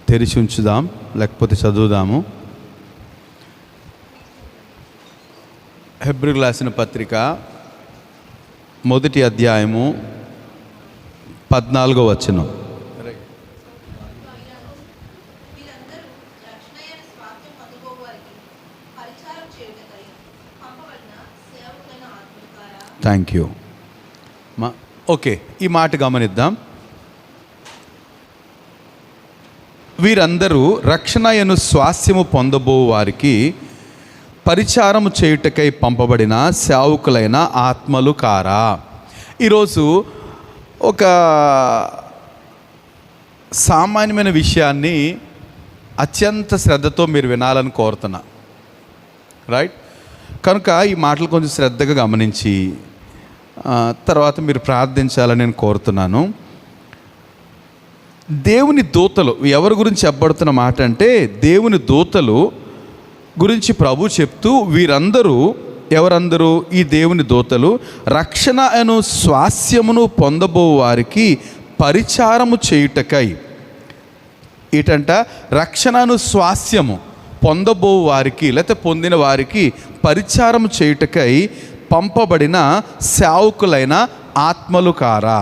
తెరిచి ఉంచుదాం, లేకపోతే చదువుదాము. హెబ్రీయులకు రాసిన పత్రిక 1వ అధ్యాయము 14వ వచనం. Thank you. ఓకే, ఈ మాట గమనిద్దాం. వీరందరూ రక్షణ అను స్వాస్యము పొందబో వారికి పరిచారము చేయుటకై పంపబడిన సేవకులైన ఆత్మలు కారా. ఈరోజు ఒక సామాన్యమైన విషయాన్ని అత్యంత శ్రద్ధతో మీరు వినాలని కోరుతున్నా, రైట్? కనుక ఈ మాటలు కొంచెం శ్రద్ధగా గమనించి తర్వాత మీరు ప్రార్థించాలని నేను కోరుతున్నాను. దేవుని దూతలు ఎవరి గురించి చెప్పబడుతున్న మాట అంటే, దేవుని దూతలు గురించి ప్రభు చెప్తూ, వీరందరూ ఎవరందరూ? ఈ దేవుని దూతలు రక్షణ అను స్వాస్యమును పొందబో వారికి పరిచారము చేయుటకై. ఏంటంట? రక్షణను స్వాస్యము పొందబో వారికి లేకపోతే పొందిన వారికి పరిచారం చేయుటకై పంపబడిన సేవకులైన ఆత్మలు కారా.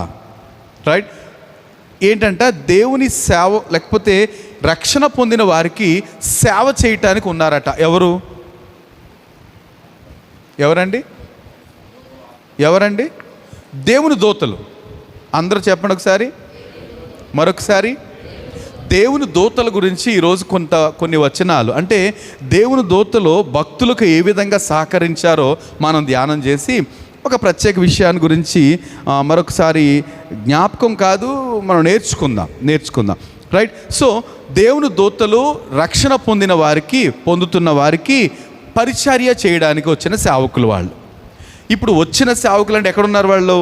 రైట్? ఏంటంట? దేవుని సేవ లేకపోతే రక్షణ పొందిన వారికి సేవ చేయటానికి ఉన్నారట. ఎవరండి? దేవుని దూతలు. అందరూ చెప్పండి ఒకసారి, మరొకసారి. దేవుని దూతల గురించి ఈరోజు కొన్ని వచనాలు, అంటే దేవుని దూతలు భక్తులకు ఏ విధంగా సహకరించారో మనం ధ్యానం చేసి ఒక ప్రత్యేక విషయాన్ని గురించి మరొకసారి జ్ఞాపకం కాదు, మనం నేర్చుకుందాం. రైట్? సో దేవుని దూతలు రక్షణ పొందుతున్న వారికి పరిచర్య చేయడానికి వచ్చిన సేవకులు వాళ్ళు. ఇప్పుడు వచ్చిన సేవకులు అంటే ఎక్కడున్నారు వాళ్ళు?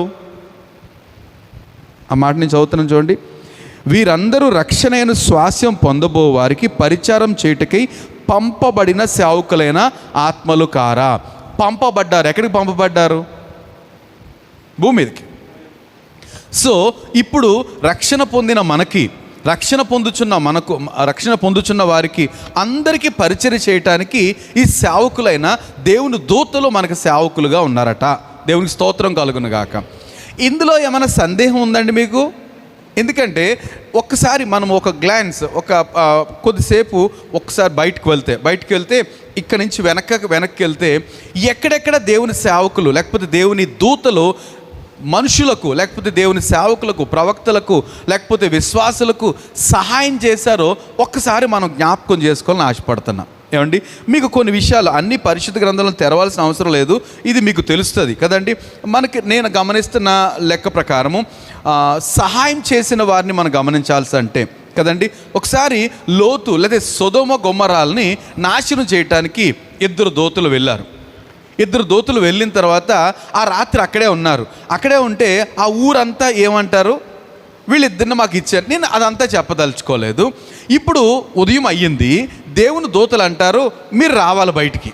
ఆ మాట నేను చదువుతున్నాను చూడండి. వీరందరూ రక్షణ అయిన స్వాస్యం పొందబో వారికి పరిచారం చేయుటకై పంపబడిన సేవకులైన ఆత్మలు కారా. పంపబడ్డారు. ఎక్కడికి పంపబడ్డారు? భూమి మీదకి. సో ఇప్పుడు రక్షణ పొందుచున్న వారికి అందరికీ పరిచర్య చేయటానికి ఈ సేవకులైన దేవుని దూతలు మనకు సేవకులుగా ఉన్నారట. దేవునికి స్తోత్రం కలుగును గాక. ఇందులో ఏమైనా సందేహం ఉందండి మీకు? ఎందుకంటే ఒక్కసారి మనం ఒక గ్లాన్స్ కొద్దిసేపు ఒకసారి బయటకు వెళ్తే ఇక్కడి నుంచి వెనక్కి వెళ్తే ఎక్కడెక్కడ దేవుని సేవకులు లేకపోతే దేవుని దూతలు మనుషులకు లేకపోతే దేవుని సేవకులకు, ప్రవక్తలకు, లేకపోతే విశ్వాసులకు సహాయం చేశారో ఒక్కసారి మనం జ్ఞాపకం చేసుకోవాలని ఆశపడుతున్నాం. ఏమండి, మీకు కొన్ని విషయాలు అన్ని పరిశుద్ధ గ్రంథాలను తెరవాల్సిన అవసరం లేదు, ఇది మీకు తెలుస్తుంది కదండి. నేను గమనిస్తున్న లెక్క ప్రకారము సహాయం చేసిన వారిని మనం గమనించాల్సి అంటే కదండి, ఒకసారి లోతు లేదా సొదొమ గొమొర్రాల్ని నాశనం చేయటానికి 2 దూతలు వెళ్ళారు. 2 దూతలు వెళ్ళిన తర్వాత ఆ రాత్రి అక్కడే ఉంటే ఆ ఊరంతా ఏమంటారు? వీళ్ళిద్దరిని మాకు ఇచ్చారు. నేను అదంతా చెప్పదలుచుకోలేదు. ఇప్పుడు ఉదయం అయ్యింది, దేవుని దూతలు అంటారు మీరు రావాలి బయటికి.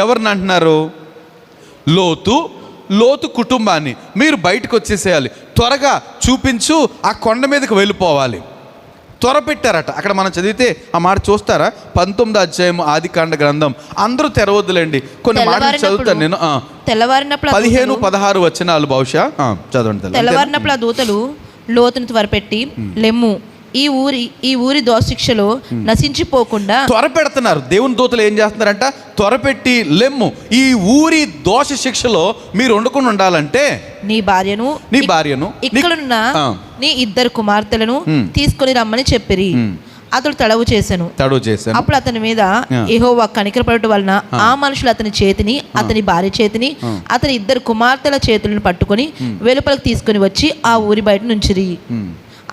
ఎవరిని అంటున్నారు? లోతు కుటుంబాన్ని మీరు బయటకు వచ్చేసేయాలి, త్వరగా చూపించు, ఆ కొండ మీదకి వెళ్ళిపోవాలి. త్వర పెట్టారట. అక్కడ మనం చదివితే ఆ మాట చూస్తారా? 19వ అధ్యాయం ఆదికాండ గ్రంథం. అందరూ తెరవద్దులేండి, కొన్ని మాటలు చదువుతాను నేను. తెల్లవారినప్పుడు 15-16 వచనాలు బహుశా చదవండి. తెల్లవారినప్పుడు ఆ దూతలు లోతును త్వరపెట్టి, లెమ్ము, ఈ ఊరి దోషశిక్షలో నశించిపోకుండా. త్వర పెడుతున్నారు. దేవుని దూతలు ఏం చేస్తున్నారంట? త్వరపెట్టి, లెమ్ము, ఈ ఊరి దోష శిక్షలో మీరు వండుకుని ఉండాలంటే నీ భార్యను ఇక్కడున్న నీ 2 కుమార్తెలను తీసుకొని రమ్మని చెప్పిరి. అతడు తడవు చేశాను. అప్పుడు అతని మీద యెహోవా కనికరపడటం వలన ఆ మనుషులు అతని చేతిని, అతని భార్య చేతిని, అతని 2 కుమార్తెల చేతులను పట్టుకొని వెలుపలకు తీసుకుని వచ్చి ఆ ఊరి బయట నుంచిరి.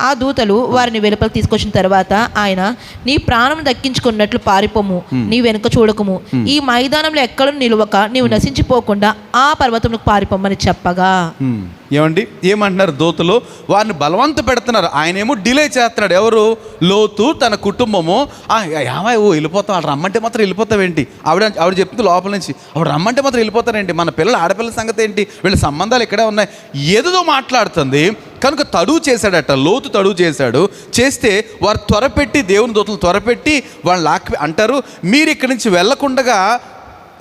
ఆ దూతలు వారిని వెలుపలకు తీసుకొచ్చిన తర్వాత ఆయన, నీ ప్రాణం దక్కించుకున్నట్లు పారిపోము, నీ వెనుక చూడకము, ఈ మైదానంలో ఎక్కడ నిలువక నీవు నశించిపోకుండా ఆ పర్వతంలో పారిపోమని చెప్పగా. ఏమండి, ఏమంటున్నారు? దూతలు వారిని బలవంత పెడుతున్నారు. ఆయనేమో డిలే చేస్తున్నాడు. ఎవరు? లోతు తన కుటుంబము. వెళ్ళిపోతాం, వాళ్ళు రమ్మంటే మాత్రం వెళ్ళిపోతావేంటి? ఆవిడ చెప్తుంది లోపల నుంచి, ఆవిడ రమ్మంటే మాత్రం వెళ్ళిపోతారేంటి? మన పిల్లలు, ఆడపిల్లల సంగతి ఏంటి? వీళ్ళ సంబంధాలు ఇక్కడే ఉన్నాయి, ఏదో మాట్లాడుతుంది. కనుక తడువు చేశాడట, లోతు తడువు చేస్తే వారు త్వరపెట్టి, దేవుని దూతలు త్వరపెట్టి వాళ్ళు అంటారు, మీరు ఇక్కడి నుంచి వెళ్ళకుండా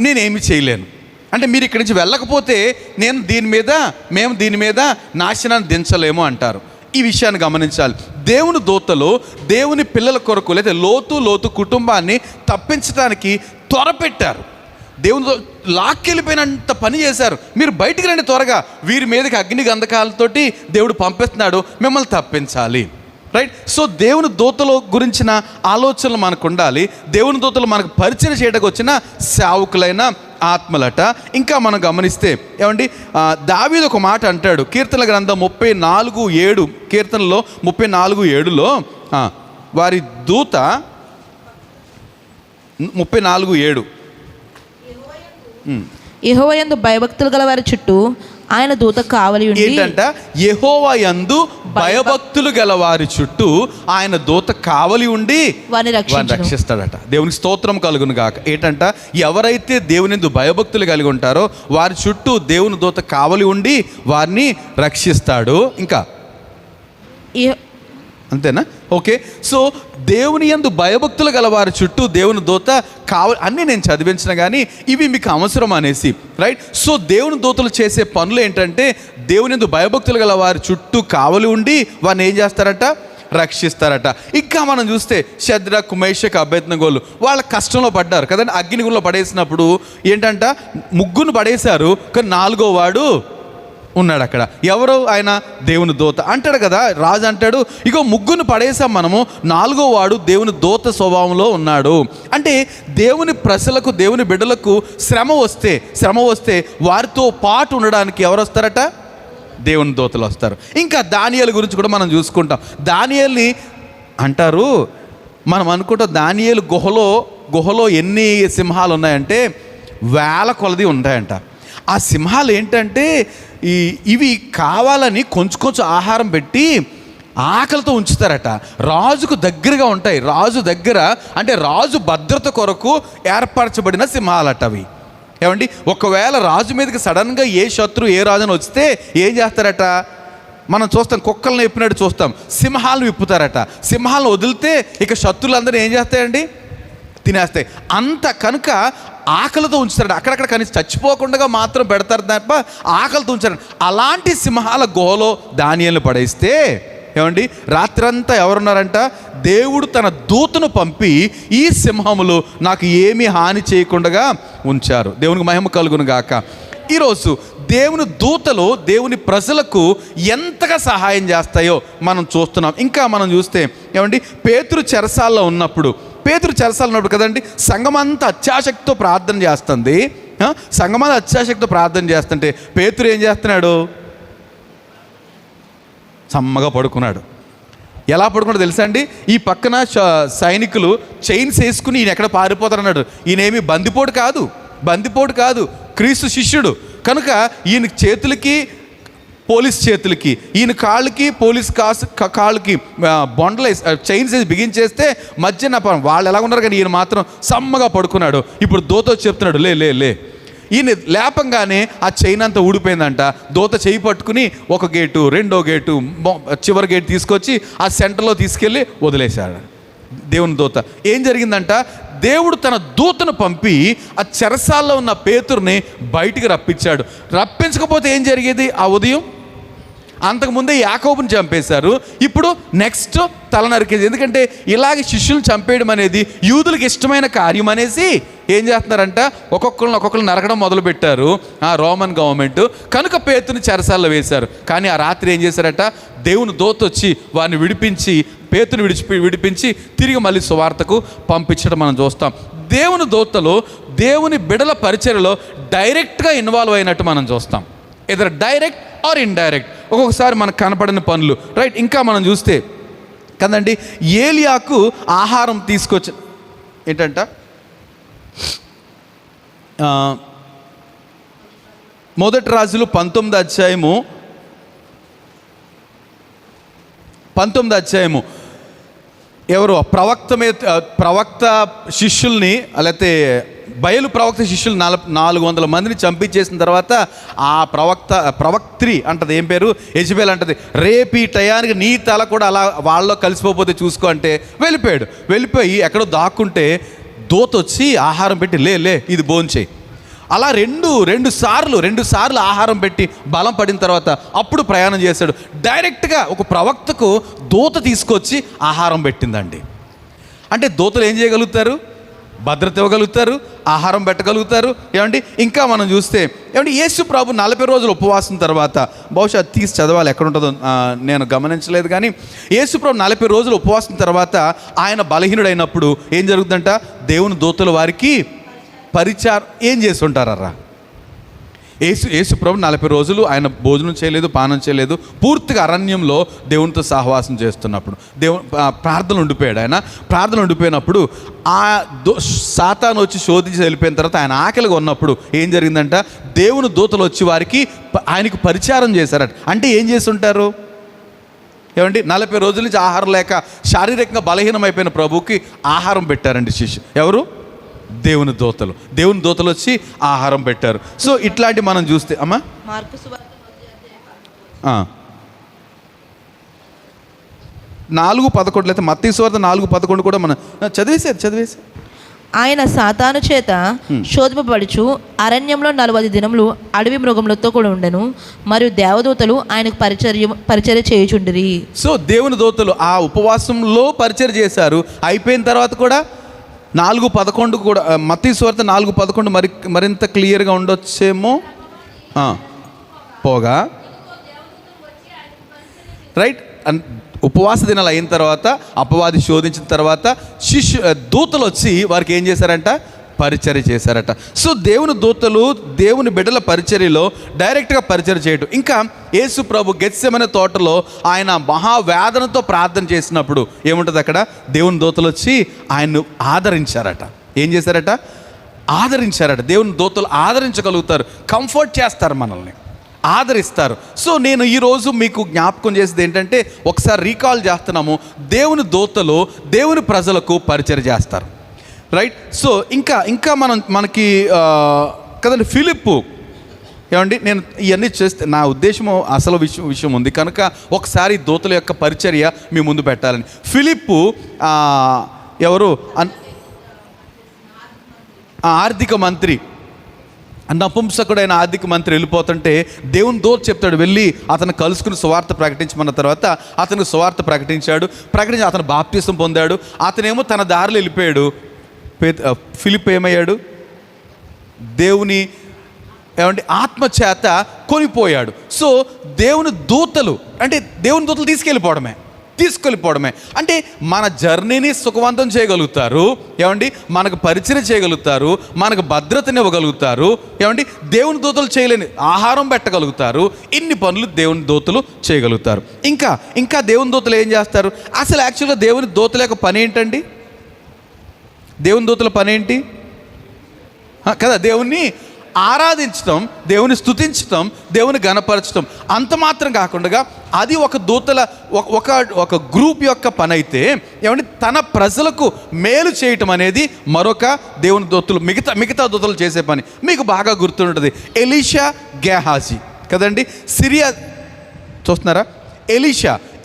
నేనేమి చేయలేను. అంటే మీరు ఇక్కడి నుంచి వెళ్ళకపోతే మేము దీని మీద నాశనాన్ని దించలేము అంటారు. ఈ విషయాన్ని గమనించాలి. దేవుని దూతలు దేవుని పిల్లల కొరకు లేదా లోతు కుటుంబాన్ని తప్పించడానికి త్వరపెట్టారు. దేవుని లాక్కెళ్ళిపోయినంత పని చేశారు. మీరు బయటికి రండి త్వరగా, వీరి మీదకి అగ్ని గంధకాలతోటి దేవుడు పంపిస్తున్నాడు, మిమ్మల్ని తప్పించాలి. రైట్. సో దేవుని దూతల గురించిన ఆలోచనలు మనకు ఉండాలి. దేవుని దూతలు మనకు పరిచయం చేయడానికి వచ్చిన సేవకులైన ఆత్మలట. ఇంకా మనం గమనిస్తే ఏమండి, దావీదు ఒక మాట అంటాడు, కీర్తన గ్రంథం 34:7, కీర్తనలో 34:7లో వారి దూత 34:7 యెహోవా యందు భయభక్తులు గల వారి చుట్టూ ఆయన దూత కావలి ఉండి. ఏంటంట? యెహోవా యందు భయభక్తులు గల వారి చుట్టూ ఆయన దూత కావలి ఉండి వారిని రక్షిస్తాడట. దేవునికి స్తోత్రం కలుగును గాక. ఏంటంట? ఎవరైతే దేవుని యందు భయభక్తులు కలిగి ఉంటారో వారి చుట్టూ దేవుని దూత కావలి ఉండి వారిని రక్షిస్తాడు. ఇంకా అంతేనా? ఓకే. సో దేవుని యందు భయభక్తులు గల వారి చుట్టూ దేవుని దూత కావాలి అన్నీ నేను చదివించిన కానీ ఇవి మీకు అవసరం అనేసి. రైట్. సో దేవుని దూతలు చేసే పనులు ఏంటంటే దేవుని యందు భయభక్తులు గల వారి చుట్టూ కావలి ఉండి వారిని ఏం చేస్తారట? రక్షిస్తారట. ఇంకా మనం చూస్తే షద్రక్, మేషక్, అబేద్నెగోలు వాళ్ళ కష్టంలో పడ్డారు కదండి. అగ్నిగుండంలో పడేసినప్పుడు ఏంటంట? ముగ్గురు పడేశారు, కానీ 4వ వాడు ఉన్నాడు అక్కడ. ఎవరు? ఆయన దేవుని దూత అంటాడు కదా. రాజు అంటాడు, ఇగో ముగ్గురు పడేసాం మనము, 4వ వాడు దేవుని దూత స్వభావంలో ఉన్నాడు. అంటే దేవుని ప్రజలకు, దేవుని బిడ్డలకు శ్రమ వస్తే వారితో పాటు ఉండడానికి ఎవరు వస్తారట? దేవుని దూతలు వస్తారు. ఇంకా దానియేలు గురించి కూడా మనం చూసుకుంటాం. దానియేలుని అంటారు, మనం అనుకుంటాం దానియేలు గుహలో ఎన్ని సింహాలు ఉన్నాయంటే 1000 కొలది ఉంటాయంట. ఆ సింహాలు ఏంటంటే ఇవి కావాలని కొంచెం ఆహారం పెట్టి ఆకలితో ఉంచుతారట. రాజుకు దగ్గరగా ఉంటాయి. రాజు దగ్గర అంటే రాజు భద్రత కొరకు ఏర్పరచబడిన సింహాలట అవి. ఏమండి, ఒకవేళ రాజు మీదకి సడన్గా ఏ శత్రు ఏ రాజుని వస్తే ఏం చేస్తారట? మనం చూస్తాం, కుక్కలను విప్పినట్టు చూస్తాం, సింహాలను విప్పుతారట. సింహాలను వదిలితే ఇక శత్రులందరూ ఏం చేస్తాయండి? తినేస్తాయి. అంత కనుక ఆకలితో ఉంచుతారట. అక్కడక్కడ కనీసం చచ్చిపోకుండా మాత్రం పెడతారు తప్ప ఆకలితో ఉంచారు. అలాంటి సింహాల గుహలో దానియేలును పడేస్తే ఏమండి, రాత్రంతా ఎవరున్నారంట? దేవుడు తన దూతను పంపి ఈ సింహములు నాకు ఏమీ హాని చేయకుండా ఉంచారు. దేవునికి మహిమ కలుగును గాక. ఈరోజు దేవుని దూతలు దేవుని ప్రజలకు ఎంతగా సహాయం చేస్తాయో మనం చూస్తున్నాం. ఇంకా మనం చూస్తే ఏమండి, పేతురు చెరసాల్లో ఉన్నప్పుడు కదండి, సంఘమంతా అత్యాశక్తితో ప్రార్థన చేస్తుంది. సంఘమంతా అత్యాశక్తితో ప్రార్థన చేస్తుంటే పేతురు ఏం చేస్తున్నాడు? సమ్మగా పడుకున్నాడు. ఎలా పడుకున్నాడు తెలుసా అండి? ఈ పక్కన సైనికులు చైన్స్ వేసుకుని ఈయన ఎక్కడ పారిపోతారన్నాడు. ఈయనేమి బందిపోటు కాదు, క్రీస్తు శిష్యుడు కనుక ఈయన చేతులకి పోలీస్ చేతులకి, ఈయన కాళ్ళకి పోలీస్ కాళ్ళకి బొండలు చైన్స్ వేసి బిగించేస్తే మధ్యన వాళ్ళు ఎలా ఉన్నారు కానీ ఈయన మాత్రం సమ్మగా పడుకున్నాడు. ఇప్పుడు దూత చెప్తున్నాడు, లే. ఈయన లేపంగానే ఆ చైన్ అంతా ఊడిపోయిందంట. దూత చేయి పట్టుకుని ఒక గేటు, రెండో గేటు, చివరి గేటు తీసుకొచ్చి ఆ సెంటర్లో తీసుకెళ్ళి వదిలేశాడు దేవుని దూత. ఏం జరిగిందంట? దేవుడు తన దూతను పంపి ఆ చెరసాల్లో ఉన్న పేతురుని బయటికి రప్పించాడు. రప్పించకపోతే ఏం జరిగేది? ఆ ఉదయం అంతకుముందే యాకోబుని చంపేశారు, ఇప్పుడు నెక్స్ట్ తల నరికేది. ఎందుకంటే ఇలాగే శిష్యులను చంపేయడం అనేది యూదులకు ఇష్టమైన కార్యం అనేసి ఏం చేస్తున్నారంట? ఒక్కొక్కరిని నరకడం మొదలుపెట్టారు ఆ రోమన్ గవర్నమెంట్. కనుక పేతుని చెరసాల్లో వేశారు. కానీ ఆ రాత్రి ఏం చేశారట? దేవుని దూత వచ్చి వారిని పేతుని విడిపించి తిరిగి మళ్ళీ సువార్తకు పంపించడం మనం చూస్తాం. దేవుని దూతలు దేవుని బిడల పరిచర్యలో డైరెక్ట్గా ఇన్వాల్వ్ అయినట్టు మనం చూస్తాం. ఎదర్ డైరెక్ట్ ఆర్ ఇండైరెక్ట్, ఒక్కొక్కసారి మనకు కనపడిన పనులు. రైట్. ఇంకా మనం చూస్తే కదండి, ఏలియాకు ఆహారం తీసుకొచ్చి ఏంటంట? మొదటి రాజులు 19వ అధ్యాయము ఎవరు ప్రవక్త శిష్యుల్ని లేకపోతే బయలు ప్రవక్త శిష్యులు 400 మందిని చంపించేసిన తర్వాత ఆ ప్రవక్త్రి అంటది, ఏం పేరు, యెజబెల్ అంటది, రేపు ఈ టయానికి నీ తల కూడా అలా వాళ్ళలో కలిసిపోతే చూసుకో అంటే వెళ్ళిపోయి ఎక్కడో దాక్కుంటే దూత వచ్చి ఆహారం పెట్టి లే ఇది భోంచేయి. అలా రెండు సార్లు ఆహారం పెట్టి బలం పడిన తర్వాత అప్పుడు ప్రయాణం చేశాడు. డైరెక్ట్గా ఒక ప్రవక్తకు దూత తీసుకొచ్చి ఆహారం పెట్టిందండి. అంటే దూతలు ఏం చేయగలుగుతారు? భద్రత ఇవ్వగలుగుతారు, ఆహారం పెట్టగలుగుతారు. ఏమండి ఇంకా మనం చూస్తే యేసు ప్రభు 40 రోజులు ఉపవాసం తర్వాత, బహుశా తీసి చదవాలి ఎక్కడ ఉంటుందో నేను గమనించలేదు, కానీ యేసు ప్రభు 40 రోజులు ఉపవాసం తర్వాత ఆయన బలహీనుడైనప్పుడు ఏం జరుగుతుందంట, దేవుని దూతలు వారికి పరిచారం ఏం చేస్తుంటారా? యేసు ప్రభు 40 రోజులు ఆయన భోజనం చేయలేదు, పానం చేయలేదు, పూర్తిగా అరణ్యంలో దేవునితో సహవాసం చేస్తున్నప్పుడు ప్రార్థనలు ఉండిపోయాడు. ఆయన ప్రార్థనలు ఉండిపోయినప్పుడు సాతాను వచ్చి శోధించి వెళ్ళిపోయిన తర్వాత ఆయన ఆకలిగా ఉన్నప్పుడు ఏం జరిగిందంట, దేవుని దూతలు వచ్చి వారికి ఆయనకు పరిచారం చేశారట. అంటే ఏం చేసి ఉంటారు? 40 రోజుల నుంచి ఆహారం లేక శారీరకంగా బలహీనమైపోయిన ప్రభువుకి ఆహారం పెట్టారండి శిష్యు. ఎవరు? దేవుని దూతలు వచ్చి ఆహారం పెట్టారు. సో ఇట్లాంటి మనం చూస్తే అమ్మా 4:11 అయితే మత్తయి సువార్త 4:11 కూడా మనం చదివేసి ఆయన సాతాను చేత శోధింపబడుచు అరణ్యంలో 40 దినములు అడవి మృగములతో కూడా ఉండెను, మరియు దేవదూతలు ఆయనకు పరిచర్య చేయుచుండిరి. సో దేవుని దూతలు ఆ ఉపవాసంలో పరిచర్య చేశారు. అయిపోయిన తర్వాత కూడా 4:11 కూడా, మత్తయి సువార్త 4:11 మరింత క్లియర్గా ఉండొచ్చేమో. పోగా రైట్, ఉపవాస దినాలు అయిన తర్వాత అపవాది శోధించిన తర్వాత దూతలు వచ్చి వారికి ఏం చేశారంట, పరిచర్య చేశారట. సో దేవుని దూతలు దేవుని బిడ్డల పరిచర్యలో డైరెక్ట్గా పరిచర్య చేయటం. ఇంకా యేసు ప్రభు గెత్సెమనే తోటలో ఆయన మహావేదనతో ప్రార్థన చేసినప్పుడు ఏముంటుంది అక్కడ, దేవుని దూతలు వచ్చి ఆయన్ను ఆదరించారట. ఏం చేశారట? ఆదరించారట. దేవుని దూతలు ఆదరించగలుగుతారు, కంఫర్ట్ చేస్తారు, మనల్ని ఆదరిస్తారు. సో నేను ఈరోజు మీకు జ్ఞాపకం చేసేది ఏంటంటే, ఒకసారి రీకాల్ చేస్తున్నాము, దేవుని దూతలు దేవుని ప్రజలకు పరిచర్య చేస్తారు. రైట్. సో ఇంకా మనకి కదండి ఫిలిప్పు, నేను ఇవన్నీ చేస్తే నా ఉద్దేశము అసలు విషయం ఉంది కనుక ఒకసారి దూతల యొక్క పరిచర్య మీ ముందు పెట్టాలని. ఫిలిప్పు ఎవరు, ఆర్థిక మంత్రి, నపుంసకుడైన ఆర్థిక మంత్రి వెళ్ళిపోతుంటే దేవుని దూత చెప్తాడు, వెళ్ళి అతను కలుసుకుని సువార్త ప్రకటించమన్న తర్వాత అతను సువార్త ప్రకటించి అతను బాప్తిసం పొందాడు. అతనేమో తన దారిలో వెళ్ళిపోయాడు. ఫిలిప్ ఏమయ్యాడు? దేవుని ఆత్మచేత కొనిపోయాడు. సో దేవుని దూతలు తీసుకెళ్ళిపోవడమే అంటే మన జర్నీని సుఖవంతం చేయగలుగుతారు. మనకు పరిచయం చేయగలుగుతారు, మనకు భద్రతని ఇవ్వగలుగుతారు. దేవుని దూతలు చేయలేని ఆహారం పెట్టగలుగుతారు. ఇన్ని పనులు దేవుని దూతలు చేయగలుగుతారు. ఇంకా దేవుని దూతలు ఏం చేస్తారు? అసలు యాక్చువల్గా దేవుని దూతల యొక్క పని ఏంటండి? దేవుని దూతల పని ఏంటి కదా? దేవుణ్ణి ఆరాధించటం, దేవుని స్తుతించటం, దేవుని గణపరచటం. అంత మాత్రం కాకుండా అది ఒక దూతల ఒక గ్రూప్ యొక్క పని అయితే, తన ప్రజలకు మేలు చేయటం అనేది మరొక దేవుని దూతలు మిగతా దూతలు చేసే పని. మీకు బాగా గుర్తుంటుంది ఎలీషా, గేహాజీ కదండి. సిరియా చూస్తున్నారా?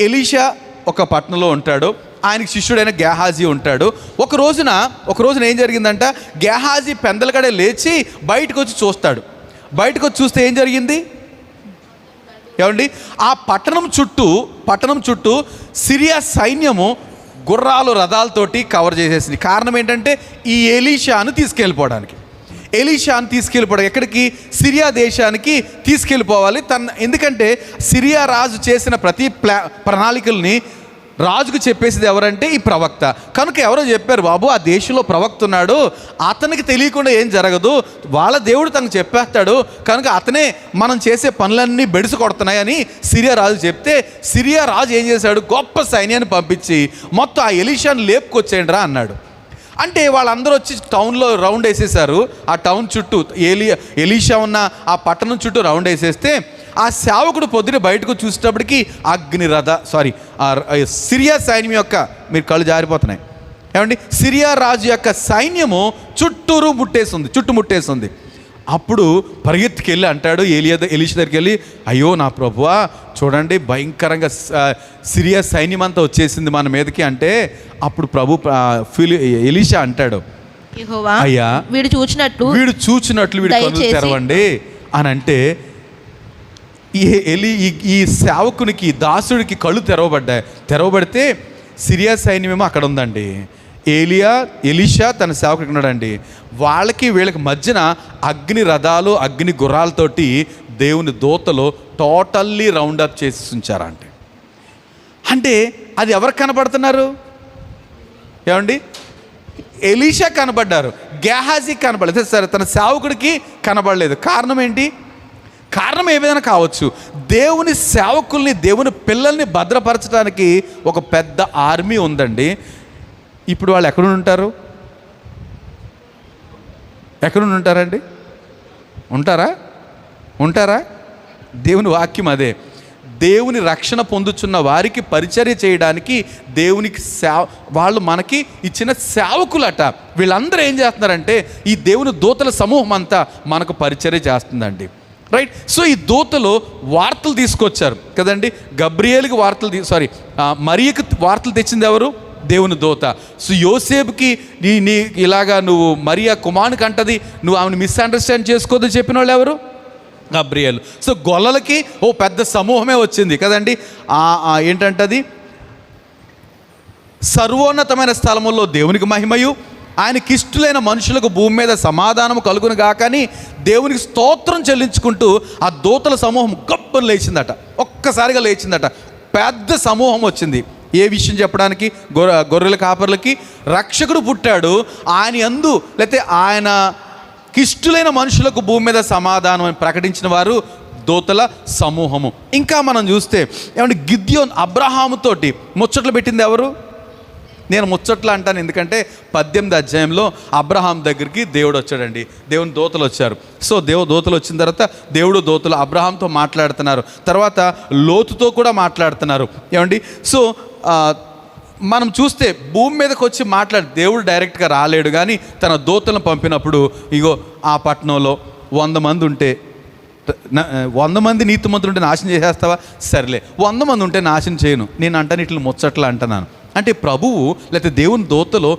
ఎలీషా ఒక పట్టణంలో ఉంటాడు, ఆయనకి శిష్యుడైన గేహాజీ ఉంటాడు. ఒక రోజున ఏం జరిగిందంట, గేహాజీ పెందలగడే లేచి బయటకు వచ్చి చూస్తాడు. బయటకు వచ్చి చూస్తే ఏం జరిగింది? ఆ పట్టణం చుట్టూ సిరియా సైన్యము గుర్రాలు రథాలతోటి కవర్ చేసేసింది. కారణం ఏంటంటే ఈ ఎలీషాను తీసుకెళ్ళిపోవడానికి. ఎక్కడికి? సిరియా దేశానికి తీసుకెళ్ళిపోవాలి. ఎందుకంటే సిరియా రాజు చేసిన ప్రతి ప్రణాళికల్ని రాజుకు చెప్పేసింది ఎవరంటే ఈ ప్రవక్త. కనుక ఎవరో చెప్పారు, బాబు ఆ దేశంలో ప్రవక్త ఉన్నాడు, అతనికి తెలియకుండా ఏం జరగదు, వాళ్ళ దేవుడు తనకు చెప్పేస్తాడు, కనుక అతనే మనం చేసే పనులన్నీ బెడిసి కొడుతున్నాయని సిరియా రాజు చెప్తే, సిరియా రాజు ఏం చేశాడు, గొప్ప సైన్యాన్ని పంపించి మొత్తం ఆ ఎలీషాను లేపుకొచ్చేయండి రా అన్నాడు. అంటే వాళ్ళందరూ వచ్చి టౌన్లో రౌండ్ వేసేసారు. ఆ టౌన్ చుట్టూ ఎలీషా ఉన్న ఆ పట్టణం చుట్టూ రౌండ్ వేసేస్తే ఆ సేవకుడు పొద్దున బయటకు చూసేటప్పటికి సిరియా సైన్యం యొక్క, మీరు కళ్ళు జారిపోతున్నాయి, ఏమండి, సిరియా రాజు యొక్క సైన్యము చుట్టుముట్టేసింది. అప్పుడు పరిగెత్తుకెళ్ళి అంటాడు ఎలీషా దగ్గరికి వెళ్ళి, అయ్యో నా ప్రభువా, చూడండి భయంకరంగా సిరియా సైన్యం అంతా వచ్చేసింది మన మీదకి అంటే, అప్పుడు ఎలీషా అంటాడు, యెహోవా, అయ్యా వీడు చూచినట్లు వీడి కన్నులు తెరవండి అని అంటే, ఈ సేవకునికి, దాసుడికి కళ్ళు తెరవబడితే సిరియా సైన్యమేమో అక్కడ ఉందండి. ఎలీషా తన సేవకుడికి ఉన్నాడండి. వాళ్ళకి వీళ్ళకి మధ్యన అగ్ని రథాలు, అగ్ని గుర్రాలతోటి దేవుని దూతలు టోటల్లీ రౌండప్ చేసి ఉంచారంటే, అంటే అది ఎవరికి కనబడుతున్నారు? ఏమండి, ఎలీషా కనబడ్డారు, గేహాజీ కనబడలేదు. సరే, తన సేవకుడికి కనబడలేదు. కారణం ఏంటి? కారణం ఏదైనా కావచ్చు. దేవుని సేవకుల్ని, దేవుని పిల్లల్ని భద్రపరచడానికి ఒక పెద్ద ఆర్మీ ఉందండి. ఇప్పుడు వాళ్ళు ఎక్కడ ఉంటారండి? ఉంటారా? దేవుని వాక్యం అదే. దేవుని రక్షణ పొందుతున్న వారికి పరిచర్య చేయడానికి దేవునికి వాళ్ళు మనకి ఇచ్చిన సేవకులట. వీళ్ళందరూ ఏం చేస్తున్నారంటే, ఈ దేవుని దూతల సమూహం అంతా మనకు పరిచర్య చేస్తుందండి. రైట్. సో ఈ దూతలు వార్తలు తీసుకొచ్చారు కదండి. గబ్రియేలుకి మరియకి వార్తలు తెచ్చింది ఎవరు? దేవుని దూత. సో యోసేపుకి నీ ఇలాగా నువ్వు మరియా కుమారునికి అంటది, నువ్వు ఆమెను మిస్అండర్స్టాండ్ చేసుకోవద్దని చెప్పిన వాళ్ళు ఎవరు? గబ్రియేలు. సో గొల్లలకి పెద్ద సమూహమే వచ్చింది కదండి. ఏంటంటది, సర్వోన్నతమైన స్థలముల్లో దేవునికి మహిమయు, ఆయనకి ఇష్టలైన మనుషులకు భూమి మీద సమాధానము కలుగును గాకని దేవునికి స్తోత్రం చెల్లించుకుంటూ ఆ దూతల సమూహం గొప్పను లేచిందట. ఒక్కసారిగా లేచిందట. పెద్ద సమూహం వచ్చింది. ఏ విషయం చెప్పడానికి? గొర్రెల కాపర్లకి రక్షకుడు పుట్టాడు, ఆయన యందు లేకపోతే ఆయనకి ఇష్టలైన మనుషులకు భూమి మీద సమాధానం అని ప్రకటించిన వారు దూతల సమూహము. ఇంకా మనం చూస్తే ఏమంటే, గిద్యోన్ అబ్రహాముతోటి ముచ్చట్లు పెట్టింది ఎవరు? నేను ముచ్చట్లు అంటాను ఎందుకంటే 18వ అధ్యాయంలో అబ్రహాం దగ్గరికి దేవుడు వచ్చాడండి. దేవుని దూతలు వచ్చారు. సో దూతలు వచ్చిన తర్వాత దూతలు అబ్రహాంతో మాట్లాడుతున్నారు. తర్వాత లోతుతో కూడా మాట్లాడుతున్నారు. ఏమండి, సో మనం చూస్తే భూమి మీదకి వచ్చి దేవుడు డైరెక్ట్గా రాలేడు, కానీ తన దూతలను పంపినప్పుడు, ఇగో ఆ పట్టణంలో 100 మంది ఉంటే 100 మంది నీతిమంతులు ఉంటే నాశనం చేసేస్తావా? సరేలే, 100 మంది ఉంటే నాశనం చేయను, నేను అంటాను ఇట్లా ముచ్చట్లు అంటున్నాను అంటే, ప్రభువు లేకపోతే దేవుని దూతలో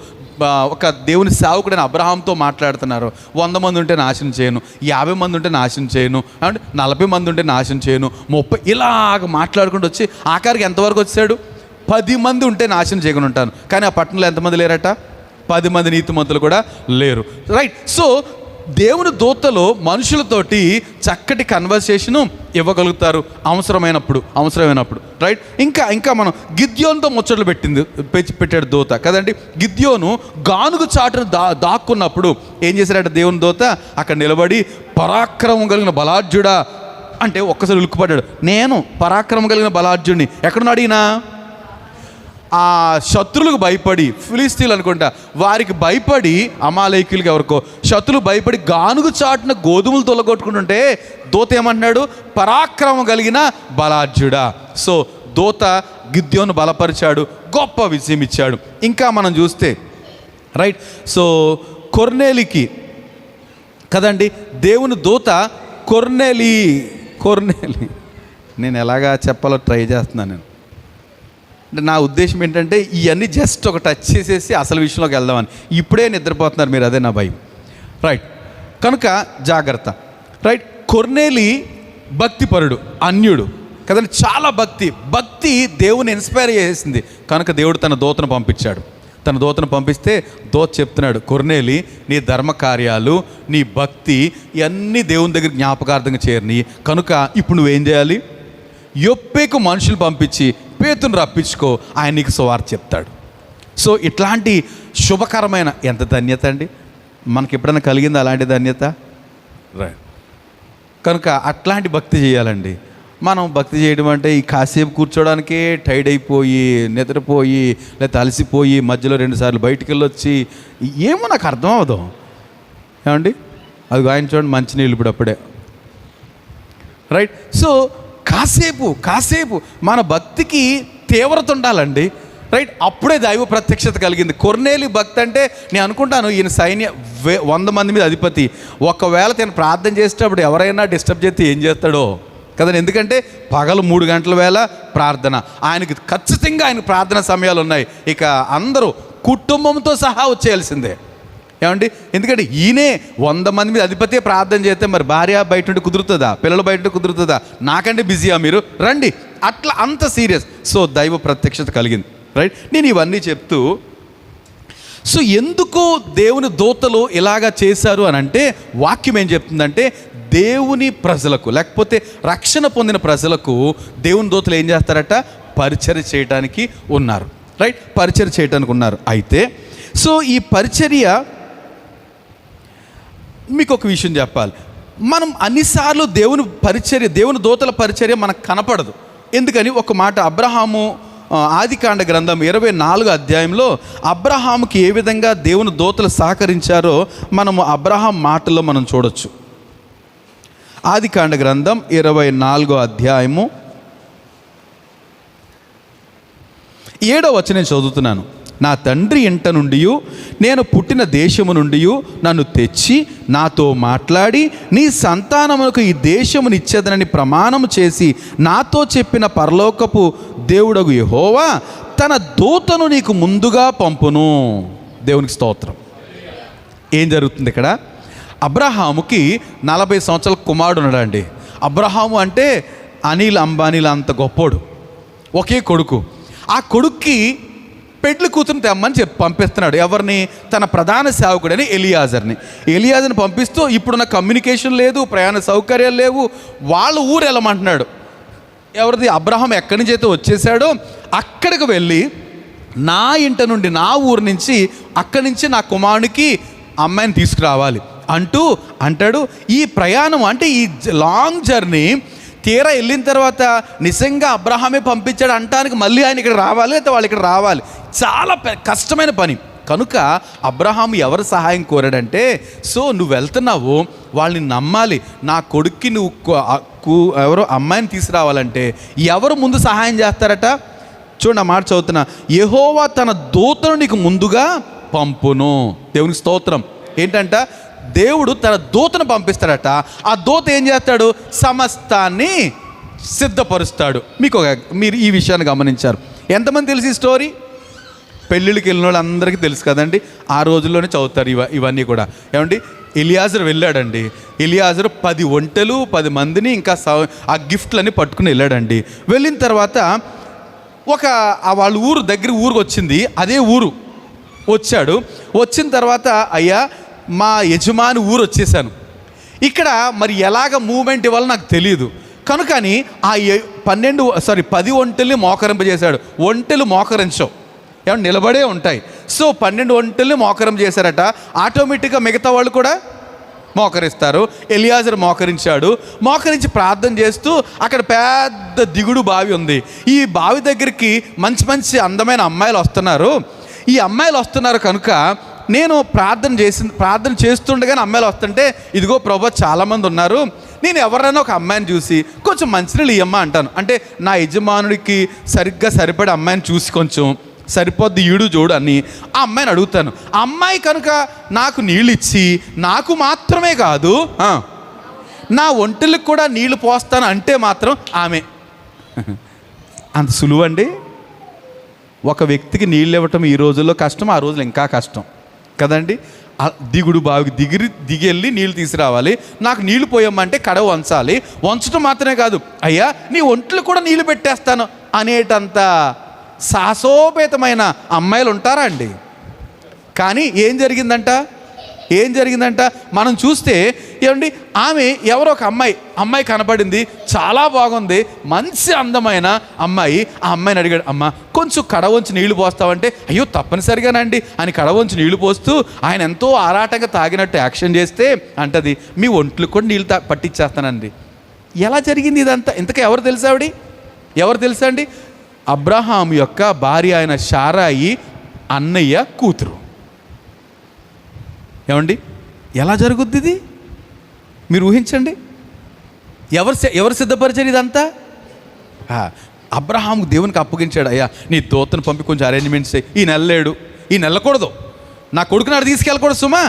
ఒక దేవుని సేవకుడైన అబ్రహాంతో మాట్లాడుతున్నారు. 100 మంది ఉంటే నాశనం చేయను, 50 మంది ఉంటే నాశనం చేయను, అంటే 40 మంది ఉంటే నాశనం చేయను, 30 ఇలాగ మాట్లాడుకుంటూ వచ్చి ఆఖరికి ఎంతవరకు వచ్చాడు? 10 మంది ఉంటే నాశనం చేయకుండా ఉంటాను. కానీ ఆ పట్టణంలో ఎంతమంది లేరట? 10 మంది నీతిమంతులు కూడా లేరు. రైట్. సో దేవుని దూతలు మనుషులతోటి చక్కటి కన్వర్సేషను ఇవ్వగలుగుతారు అవసరమైనప్పుడు. రైట్. ఇంకా మనం గిద్యోనుతో ముచ్చట్లు పెట్టాడు దూత కదండి. గిద్యోను గానుగు చాటును దాక్కున్నప్పుడు ఏం చేశాడట దేవుని దూత? అక్కడ నిలబడి, పరాక్రమం కలిగిన బలాఢ్యుడా అంటే ఒక్కసారి ఉలిక్కిపడ్డాడు. నేను పరాక్రమం కలిగిన బలాఢ్యుడిని. ఎక్కడున్నాడు ఈయన? ఆ శత్రువులకు భయపడి, ఫిలిస్తీన్లు అనుకుంటా, వారికి భయపడి, అమాలేకీయులకి ఎవరికో శత్రువులు భయపడి గానుగు చాటున గోధుమలు తొలగొట్టుకుంటుంటే దూత ఏమంటున్నాడు? పరాక్రమం కలిగిన బలాఢ్యుడా. సో దూత గిద్యోను బలపరిచాడు, గొప్ప విజయం ఇచ్చాడు. ఇంకా మనం చూస్తే రైట్. సో కొర్నేలికి కదండి దేవుని దూత కొర్నేలి నేను ఎలాగా చెప్పాలో ట్రై చేస్తున్నాను. నేను అంటే నా ఉద్దేశం ఏంటంటే, ఇవన్నీ జస్ట్ ఒక టచ్ చేసేసి అసలు విషయంలోకి వెళ్దామని. ఇప్పుడే నిద్రపోతున్నారు మీరు, అదే నా భయం. రైట్. కనుక జాగ్రత్త. రైట్. కొర్నేలి భక్తిపరుడు, అన్యుడు కదండి. చాలా భక్తి దేవుని ఇన్స్పైర్ చేసింది. కనుక దేవుడు తన దూతను పంపించాడు. తన దూతను పంపిస్తే దూత చెప్తున్నాడు, కొర్నేలి, నీ ధర్మకార్యాలు, నీ భక్తి ఇవన్నీ దేవుని దగ్గర జ్ఞాపకార్థంగా చేరినాయి. కనుక ఇప్పుడు నువ్వేం చేయాలి? యొప్పేకు మనుషులు పంపించి పేతును రప్పించుకో, ఆయన నీకు సువార్త చెప్తాడు. సో ఇట్లాంటి శుభకరమైన, ఎంత ధన్యత అండి మనకి ఎప్పుడైనా కలిగింది అలాంటి ధన్యత? రైట్. కనుక అట్లాంటి భక్తి చేయాలండి. మనం భక్తి చేయడం అంటే ఈ కాసేపు కూర్చోడానికే టైర్డ్ అయిపోయి, నిద్రపోయి, లేకపోతే అలసిపోయి, మధ్యలో 2 సార్లు బయటికి వెళ్ళొచ్చి, ఏమో నాకు అర్థం అవ్వదు. ఏమండి, అది ఆయన చూడండి, మంచినీళ్ళు ఇప్పుడు అప్పుడే. రైట్. సో కాసేపు మన భక్తికి తీవ్రత ఉండాలండి. రైట్. అప్పుడే దైవ ప్రత్యక్షత కలిగింది. కొర్నేలి భక్తి అంటే నేను అనుకుంటాను ఈయన 100 మంది మీద అధిపతి. ఒకవేళ తను ప్రార్థన చేసేటప్పుడు ఎవరైనా డిస్టర్బ్ చేస్తే ఏం చేస్తాడో కదండి. ఎందుకంటే పగలు 3 గంటల వేళ ప్రార్థన, ఆయనకి ఖచ్చితంగా ఆయన ప్రార్థన సమయాలు ఉన్నాయి. ఇక అందరూ కుటుంబంతో సహా వచ్చేయాల్సిందే ఏమండి. ఎందుకంటే ఈయనే 100 మంది మీద అధిపతి ప్రార్థన చేస్తే మరి భార్య బయట ఉంటే కుదురుతుందా, పిల్లలు బయట కుదురుతుందా, నాకంటే బిజీయా మీరు రండి, అట్లా అంత సీరియస్. సో దైవ ప్రత్యక్షత కలిగింది, రైట్. నేను ఇవన్నీ చెప్తూ సో ఎందుకు దేవుని దూతలు ఇలాగా చేశారు అని అంటే వాక్యం ఏం చెప్తుందంటే దేవుని ప్రజలకు లేకపోతే రక్షణ పొందిన ప్రజలకు దేవుని దూతలు ఏం చేస్తారట, పరిచర్య చేయడానికి ఉన్నారు, రైట్. పరిచర్య చేయడానికి ఉన్నారు. అయితే సో ఈ పరిచర్య మీకు ఒక విషయం చెప్పాలి. మనం అన్నిసార్లు దేవుని పరిచర్య, దేవుని దూతల పరిచర్య మనకు కనపడదు. ఎందుకని ఒక మాట అబ్రహాము ఆదికాండ గ్రంథం 24వ అధ్యాయంలో అబ్రహాముకి ఏ విధంగా దేవుని దూతలు సహకరించారో మనము అబ్రహాం మాటల్లో మనం చూడొచ్చు. ఆదికాండ గ్రంథం 24వ అధ్యాయము 7వ వచనం చదువుతున్నాను. నా తండ్రి ఇంట నుండి నేను పుట్టిన దేశము నుండి నన్ను తెచ్చి నాతో మాట్లాడి నీ సంతానమునకు ఈ దేశమును ఇచ్చేదనని ప్రమాణము చేసి నాతో చెప్పిన పరలోకపు దేవుడగు యెహోవా తన దూతను నీకు ముందుగా పంపును. దేవునికి స్తోత్రం. ఏం జరుగుతుంది ఇక్కడ? అబ్రహాముకి 40 సంవత్సరాల కుమారుడు ఉన్నాడండి. అబ్రహాము అంటే అనిల్ అంబానీల అంత గొప్పోడు, ఒకే కొడుకు. ఆ కొడుక్కి పెళ్లి కూతురుని తెమ్మని పంపిస్తున్నాడు. ఎవరిని? తన ప్రధాన సేవకుడని ఎలియాజర్ని పంపిస్తూ ఇప్పుడున్న కమ్యూనికేషన్ లేదు, ప్రయాణ సౌకర్యాలు లేవు, వాళ్ళ ఊరు వెళ్ళమంటున్నాడు. ఎవరిది? అబ్రహాం ఎక్కడి నుంచి అయితే వచ్చేసాడో అక్కడికి వెళ్ళి నా ఇంట నుండి, నా ఊరు నుంచి, అక్కడి నుంచి నా కుమారునికి అమ్మాయిని తీసుకురావాలి అంటాడు. ఈ ప్రయాణం అంటే ఈ లాంగ్ జర్నీ తీరా వెళ్ళిన తర్వాత నిజంగా అబ్రహామే పంపించాడు అంటానికి మళ్ళీ ఆయన ఇక్కడ రావాలి, అయితే వాళ్ళు ఇక్కడ రావాలి. చాలా కష్టమైన పని. కనుక అబ్రహాము ఎవరు సహాయం కోరాడంటే, సో నువ్వు వెళ్తున్నావు, వాళ్ళని నమ్మాలి, నా కొడుక్కి నువ్వు ఎవరో అమ్మాయిని తీసుకురావాలంటే ఎవరు ముందు సహాయం చేస్తారట? చూడండి, ఆ మాట చదువుతున్నా. యెహోవా తన దూతను నీకు ముందుగా పంపును. దేవునికి స్తోత్రం. ఏంటంట? దేవుడు తన దూతను పంపిస్తాడట. ఆ దూత ఏం చేస్తాడు? సమస్తాన్ని సిద్ధపరుస్తాడు. మీరు ఈ విషయాన్ని గమనించారు. ఎంతమంది తెలిసి ఈ స్టోరీ? పెళ్ళిళ్ళకి వెళ్ళిన వాళ్ళు అందరికీ తెలుసు కదండి. ఆ రోజుల్లోనే చదువుతారు ఇవన్నీ కూడా. ఏమండి, ఎలియాజరు వెళ్ళాడండి. ఎలియాజరు 10 ఒంటెలు 10 మందిని ఇంకా ఆ గిఫ్ట్లన్నీ పట్టుకుని వెళ్ళాడండి. వెళ్ళిన తర్వాత వాళ్ళ ఊరికి వచ్చింది. అదే ఊరు వచ్చాడు. వచ్చిన తర్వాత అయ్యా మా యజమాని ఊరు వచ్చేసాను, ఇక్కడ మరి ఎలాగ మూమెంట్ ఇవ్వాలో నాకు తెలియదు. కనుకని ఆ 10 ఒంటెల్ని మోకరింపజేశాడు. ఒంటెలు మోకరించవు, ఏమన్నా నిలబడే ఉంటాయి. సో 12 ఒంటెల్ని మోకరం చేశారట. ఆటోమేటిక్గా మిగతా వాళ్ళు కూడా మోకరిస్తారు. ఎలియాజరు మోకరించి ప్రార్థన చేస్తూ అక్కడ పెద్ద దిగుడు బావి ఉంది. ఈ బావి దగ్గరికి మంచి అందమైన అమ్మాయిలు వస్తున్నారు. ఈ అమ్మాయిలు వస్తున్నారు కనుక నేను ప్రార్థన చేస్తుండగానే అమ్మాయిలు వస్తుంటే, ఇదిగో ప్రభు చాలామంది ఉన్నారు, నేను ఎవరైనా ఒక అమ్మాయిని చూసి కొంచెం మంచినీళ్ళు ఇయ్యమ్మా అంటాను. అంటే నా యజమానుడికి సరిగ్గా సరిపడే అమ్మాయిని చూసి కొంచెం సరిపోద్ది ఈడు చూడు అని ఆ అమ్మాయిని అడుగుతాను. ఆ అమ్మాయి కనుక నాకు నీళ్ళు ఇచ్చి నాకు మాత్రమే కాదు నా ఒంటెలకు కూడా నీళ్లు పోస్తాను అంటే మాత్రం ఆమె అంత సులువండి. ఒక వ్యక్తికి నీళ్ళు ఇవ్వటం ఈ రోజుల్లో కష్టం, ఆ రోజులు ఇంకా కష్టం కదండి. దిగుడు బావికి దిగి వెళ్ళి నీళ్ళు తీసుకురావాలి. నాకు నీళ్లు పోయమ్మంటే కడవ వంచాలి. వంచడం మాత్రమే కాదు, అయ్యా నీ ఒంట్లో కూడా నీళ్లు పెట్టేస్తాను అనేటంత సాహసోపేతమైన అమ్మాయిలు ఉంటారా అండి? కానీ ఏం జరిగిందంట మనం చూస్తే ఏమండి, ఆమె ఎవరో ఒక అమ్మాయి కనపడింది, చాలా బాగుంది, మంచి అందమైన అమ్మాయి. ఆ అమ్మాయిని అడిగాడు, అమ్మ కొంచెం కడవంచి నీళ్లు పోస్తావంటే, అయ్యో తప్పనిసరిగానండి అని కడవంచి నీళ్లు పోస్తూ ఆయన ఎంతో ఆరాటంగా తాగినట్టు యాక్షన్ చేస్తే అంటది, మీ ఒంట్లు కూడా నీళ్ళు పట్టించేస్తానండి. ఎలా జరిగింది ఇదంతా? ఇంతకీ ఎవరు తెలుసా అండి? అబ్రహాం యొక్క భార్య అయిన శారాయి అన్నయ్య కూతురు. ఏమండి, ఎలా జరుగుద్ది ఇది? మీరు ఊహించండి. ఎవరు సిద్ధపరిచారు ఇదంతా? అబ్రహాము దేవునికి అప్పగించాడు, అయ్యా నీ దూతను పంపి కొంచెం అరేంజ్మెంట్స్ ఈ నెల లేడు, ఈ నెల వెళ్ళకూడదు, నా కొడుకునాడు తీసుకెళ్ళకూడదు సుమా,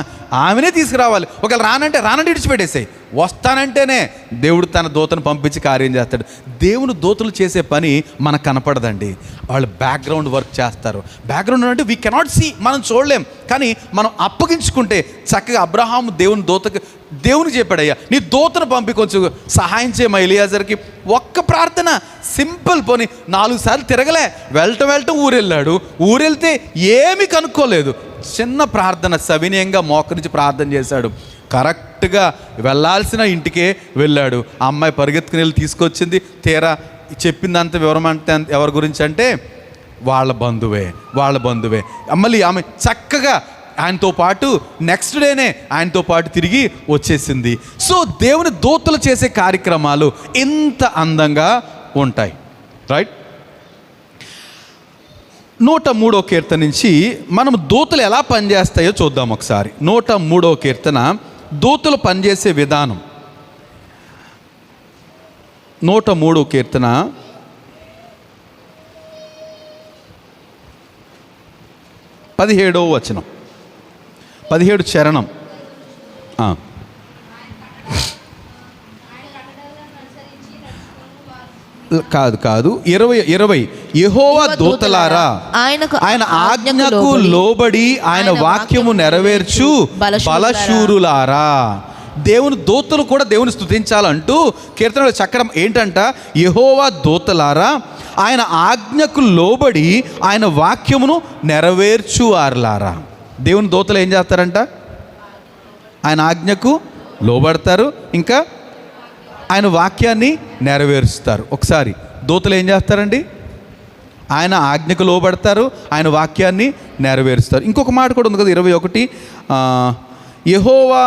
ఆమెనే తీసుకురావాలి, ఒకవేళ రానంటే విడిచిపెట్టేసాయి, వస్తానంటేనే దేవుడు తన దూతను పంపించి కార్యం చేస్తాడు. దేవుని దూతలు చేసే పని మనకు కనపడదండి, వాళ్ళు బ్యాక్గ్రౌండ్ వర్క్ చేస్తారు. బ్యాక్గ్రౌండ్ అంటే వీ కెనాట్ సీ, మనం చూడలేం, కానీ మనం అప్పగించుకుంటే చక్కగా అబ్రహాము దేవునికి చెప్పాడయ్యా నీ దూతను పంపి కొంచెం సహాయం చేయమా ఎలియాజర్కి. ఒక్క ప్రార్థన సింపుల్, పోనీ 4 సార్లు తిరగలే, వెళ్ళటం ఊరెళ్ళాడు, ఊరెళ్తే ఏమీ కనుక్కోలేదు, చిన్న ప్రార్థన సవినయంగా మోకరించి ప్రార్థన చేశాడు. కరెక్ట్గా వెళ్ళాల్సిన ఇంటికే వెళ్ళాడు. ఆ అమ్మాయి పరిగెత్తుకుని వెళ్ళి తీసుకొచ్చింది. తీరా చెప్పిందంత వివరం అంటే ఎవరి గురించి అంటే వాళ్ళ బంధువే. మళ్ళీ ఆమె చక్కగా ఆయనతో పాటు నెక్స్ట్ డేనే ఆయనతో పాటు తిరిగి వచ్చేసింది. సో దేవుని దూతలు చేసే కార్యక్రమాలు ఇంత అందంగా ఉంటాయి. రైట్, 103వ కీర్తన నుంచి మనం దూతలు ఎలా పనిచేస్తాయో చూద్దాం ఒకసారి. 103వ కీర్తన దూతలు పనిచేసే విధానం. 103వ కీర్తన 17వ వచనం, 17 చరణం. కాదు 20 యెహోవా దూతలారా ఆయన ఆజ్ఞకు లోబడి ఆయన వాక్యము నెరవేర్చు బలశూరులారా. దేవుని దూతలు కూడా దేవుని స్తుతించాలంటూ కీర్తనలో చక్రం ఏంటంట, యెహోవా దూతలారా ఆయన ఆజ్ఞకు లోబడి ఆయన వాక్యమును నెరవేర్చువారులారా. దేవుని దూతలు ఏం చేస్తారంట, ఆయన ఆజ్ఞకు లోబడతారు, ఇంకా ఆయన వాక్యాన్ని నెరవేరుస్తారు. ఒకసారి దూతలు ఏం చేస్తారండి, ఆయన ఆజ్ఞకు లోబడతారు, ఆయన వాక్యాన్ని నెరవేరుస్తారు. ఇంకొక మాట కూడా ఉంది కదా 21, యెహోవా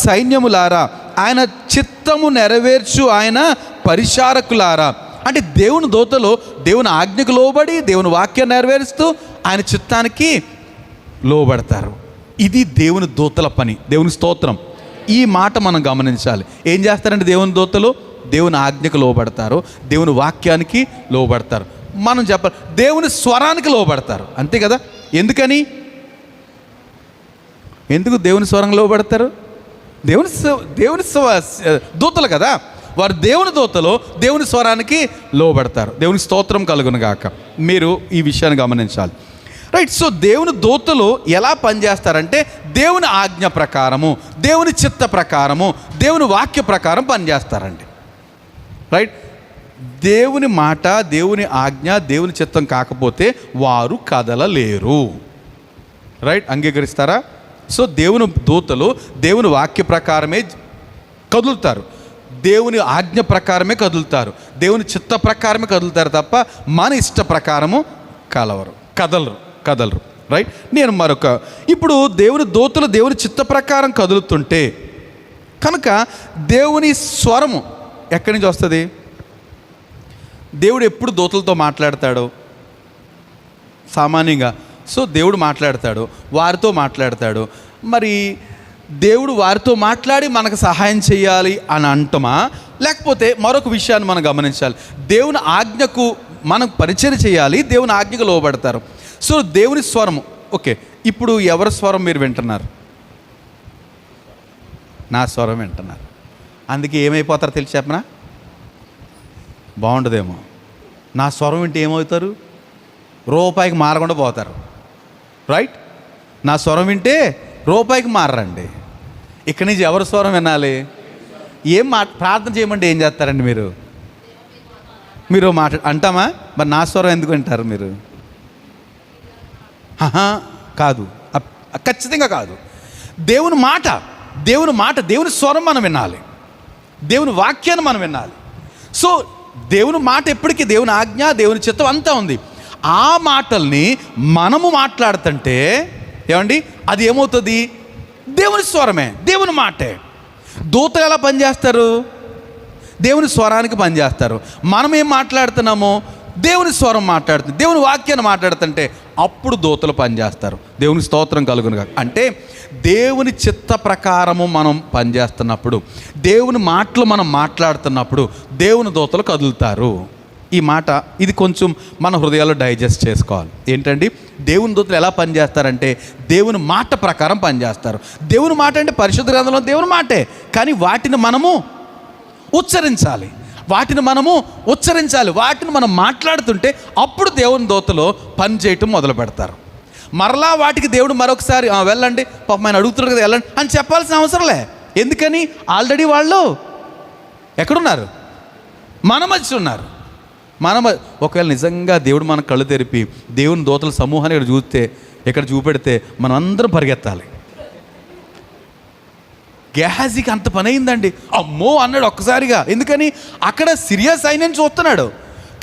సైన్యములారా ఆయన చిత్తము నెరవేర్చు ఆయన పరిచారకులారా. అంటే దేవుని దూతలు దేవుని ఆజ్ఞకు లోబడి దేవుని వాక్యాన్ని నెరవేరుస్తూ ఆయన చిత్తానికి లోబడతారు. ఇది దేవుని దూతల పని. దేవుని స్తోత్రం. ఈ మాట మనం గమనించాలి. ఏం చేస్తారంటే దేవుని దూతలు దేవుని ఆజ్ఞకు లోబడతారు, దేవుని వాక్యానికి లోబడతారు. మనం చెప్పాలి దేవుని స్వరానికి లోబడతారు, అంతే కదా. ఎందుకు దేవుని స్వరంగా లోబడతారు? దేవుని దూతలు కదా, వారు దేవుని దూతలు దేవుని స్వరానికి లోబడతారు. దేవుని స్తోత్రం కలుగును గాక. మీరు ఈ విషయాన్ని గమనించాలి. రైట్, సో దేవుని దూతలు ఎలా పనిచేస్తారంటే దేవుని ఆజ్ఞ ప్రకారము, దేవుని చిత్త ప్రకారము, దేవుని వాక్య ప్రకారం పనిచేస్తారండి. రైట్, దేవుని మాట, దేవుని ఆజ్ఞ, దేవుని చిత్తం కాకపోతే వారు కదలలేరు. రైట్, అంగీకరిస్తారా? సో దేవుని దూతలు దేవుని వాక్య ప్రకారమే కదులుతారు, దేవుని ఆజ్ఞ ప్రకారమే కదులుతారు, దేవుని చిత్త ప్రకారమే కదులుతారు తప్ప మన ఇష్ట ప్రకారము కదలరు. రైట్, నేను ఇప్పుడు దేవుని దూతలు దేవుని చిత్త ప్రకారం కదులుతుంటే కనుక దేవుని స్వరము ఎక్కడి నుంచి వస్తుంది? దేవుడు ఎప్పుడు దూతలతో మాట్లాడతాడు సామాన్యంగా. సో దేవుడు మాట్లాడతాడు, వారితో మాట్లాడతాడు. మరి దేవుడు వారితో మాట్లాడి మనకు సహాయం చేయాలి అని అంటమా, లేకపోతే మరొక విషయాన్ని మనం గమనించాలి. దేవుని ఆజ్ఞకు మనం పరిచయం చేయాలి, దేవుని ఆజ్ఞకు లోబడతారు. సో దేవుని స్వరము. ఓకే, ఇప్పుడు ఎవరి స్వరం మీరు వింటున్నారు? నా స్వరం వింటున్నారు. అందుకే ఏమైపోతారో తెలిసి చెప్పనా? బాగుంటుందేమో. నా స్వరం వింటే ఏమవుతారు? రూపాయికి మారకుండా పోతారు. రైట్, నా స్వరం వింటే రూపాయికి మారరండి. ఇక్కడి నుంచి ఎవరి స్వరం వినాలి? ప్రార్థన చేయమంటే ఏం చేస్తారండి మీరు అంటామా? మరి నా స్వరం ఎందుకు వింటారు మీరు? కాదు, ఖచ్చితంగా కాదు. దేవుని మాట, దేవుని స్వరం మనం వినాలి, దేవుని వాక్యాన్ని మనం వినాలి. సో దేవుని మాట ఎప్పటికీ, దేవుని ఆజ్ఞ, దేవుని చిత్తం అంతా ఉంది. ఆ మాటల్ని మనము మాట్లాడుతుంటే ఏమండి అది ఏమవుతుంది? దేవుని స్వరమే, దేవుని మాటే. దూతలు ఎలా పనిచేస్తారు? దేవుని స్వరానికి పనిచేస్తారు. మనం ఏం మాట్లాడుతున్నామో దేవుని స్వరం మాట్లాడుతుంది, దేవుని వాక్యాన్ని మాట్లాడుతుంటే అప్పుడు దూతలు పనిచేస్తారు. దేవుని స్తోత్రం కలుగునుగా. అంటే దేవుని చిత్త ప్రకారము మనం పనిచేస్తున్నప్పుడు, దేవుని మాటలు మనం మాట్లాడుతున్నప్పుడు దేవుని దూతలు కదులుతారు. ఈ మాట ఇది కొంచెం మన హృదయాల్లో డైజెస్ట్ చేసుకోవాలి. ఏంటండి, దేవుని దూతలు ఎలా పనిచేస్తారంటే దేవుని మాట ప్రకారం పనిచేస్తారు. దేవుని మాట అంటే పరిశుద్ధ గ్రంథంలో దేవుని మాటే, కానీ వాటిని మనము ఉచ్చరించాలి. వాటిని మనం మాట్లాడుతుంటే అప్పుడు దేవుని దూతలు పని చేయటం మొదలు పెడతారు. మరలా వాటికి దేవుడు మరొకసారి వెళ్ళండి, పాపం ఆయన అడుగుతున్నారు కదా వెళ్ళండి అని చెప్పాల్సిన అవసరంలే. ఎందుకని? ఆల్రెడీ వాళ్ళు ఎక్కడున్నారు? మన మధ్య ఉన్నారు. ఒకవేళ నిజంగా దేవుడు మన కళ్ళు తెరిపి దేవుని దూతల సమూహాన్ని ఇక్కడ చూపెడితే మనం అందరం పరిగెత్తాలి. గేహాజీకి అంత పని అయిందండి. అమ్మో అన్నాడు ఒక్కసారిగా. ఎందుకని? అక్కడ సిరియా సైన్యం చూస్తున్నాడు,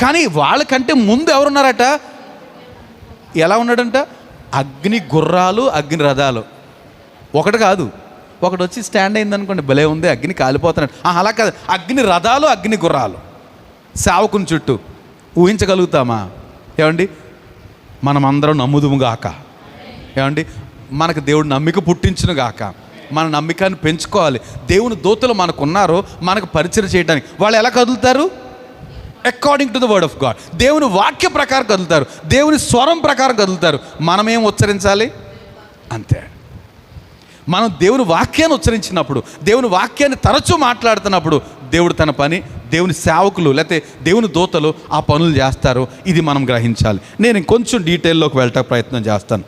కానీ వాళ్ళకంటే ముందు ఎవరున్నారట? ఎలా ఉన్నాడంట? అగ్ని గుర్రాలు, అగ్ని రథాలు. ఒకటి కాదు, ఒకటి వచ్చి స్టాండ్ అయిందనుకోండి, భలే ఉంది, అగ్ని కాలిపోతున్నాడు. అలా కాదు, అగ్ని రథాలు, అగ్ని గుర్రాలు సేవకుని చుట్టూ. ఊహించగలుగుతామా? ఏమండి, మనం అందరం నమ్ముదుముగాక. ఏమండి, మనకు దేవుడు నమ్మిక పుట్టించును గాక. మన నమ్మికాన్ని పెంచుకోవాలి. దేవుని దూతలు మనకు ఉన్నారు, మనకు పరిచయం చేయడానికి. వాళ్ళు ఎలా కదులుతారు? According to the word of God. దేవుని వాక్య ప్రకారం కదులుతారు, దేవుని స్వరం ప్రకారం కదులుతారు. మనమేం ఉచ్చరించాలి? అంతే. మనం దేవుని వాక్యాన్ని ఉచ్చరించినప్పుడు, దేవుని వాక్యాన్ని తరచూ మాట్లాడుతున్నప్పుడు దేవుడు తన పని, దేవుని సేవకులు లేకపోతే దేవుని దూతలు ఆ పనులు చేస్తారు. ఇది మనం గ్రహించాలి. నేను ఇంకొంచెం డీటెయిల్లోకి వెళ్ళటానికి ప్రయత్నం చేస్తాను.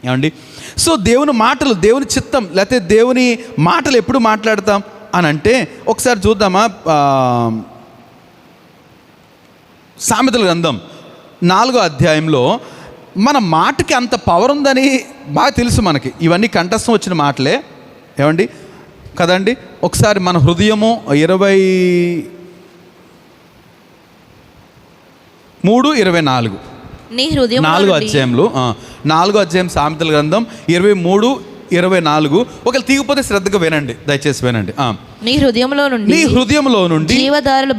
ఏమండి, సో దేవుని మాటలు, దేవుని చిత్తం లేకపోతే దేవుని మాటలు ఎప్పుడు మాట్లాడతాం అని అంటే ఒకసారి చూద్దామా. సామెతల గ్రంథం 4వ అధ్యాయంలో మన మాటకి అంత పవర్ ఉందని బాగా తెలుసు మనకి. ఇవన్నీ కంఠస్థం వచ్చిన మాటలే. ఏమండి కదండి. ఒకసారి మన హృదయము 23:24 నీ హృదయం 4వ అధ్యాయంలో 4వ అధ్యాయం సామెతల గ్రంథం 23:24. ఒకవేళ తీగిపోతే శ్రద్ధగా వినండి, దయచేసి వినండి. నీ హృదయంలో నుండి జీవదారులు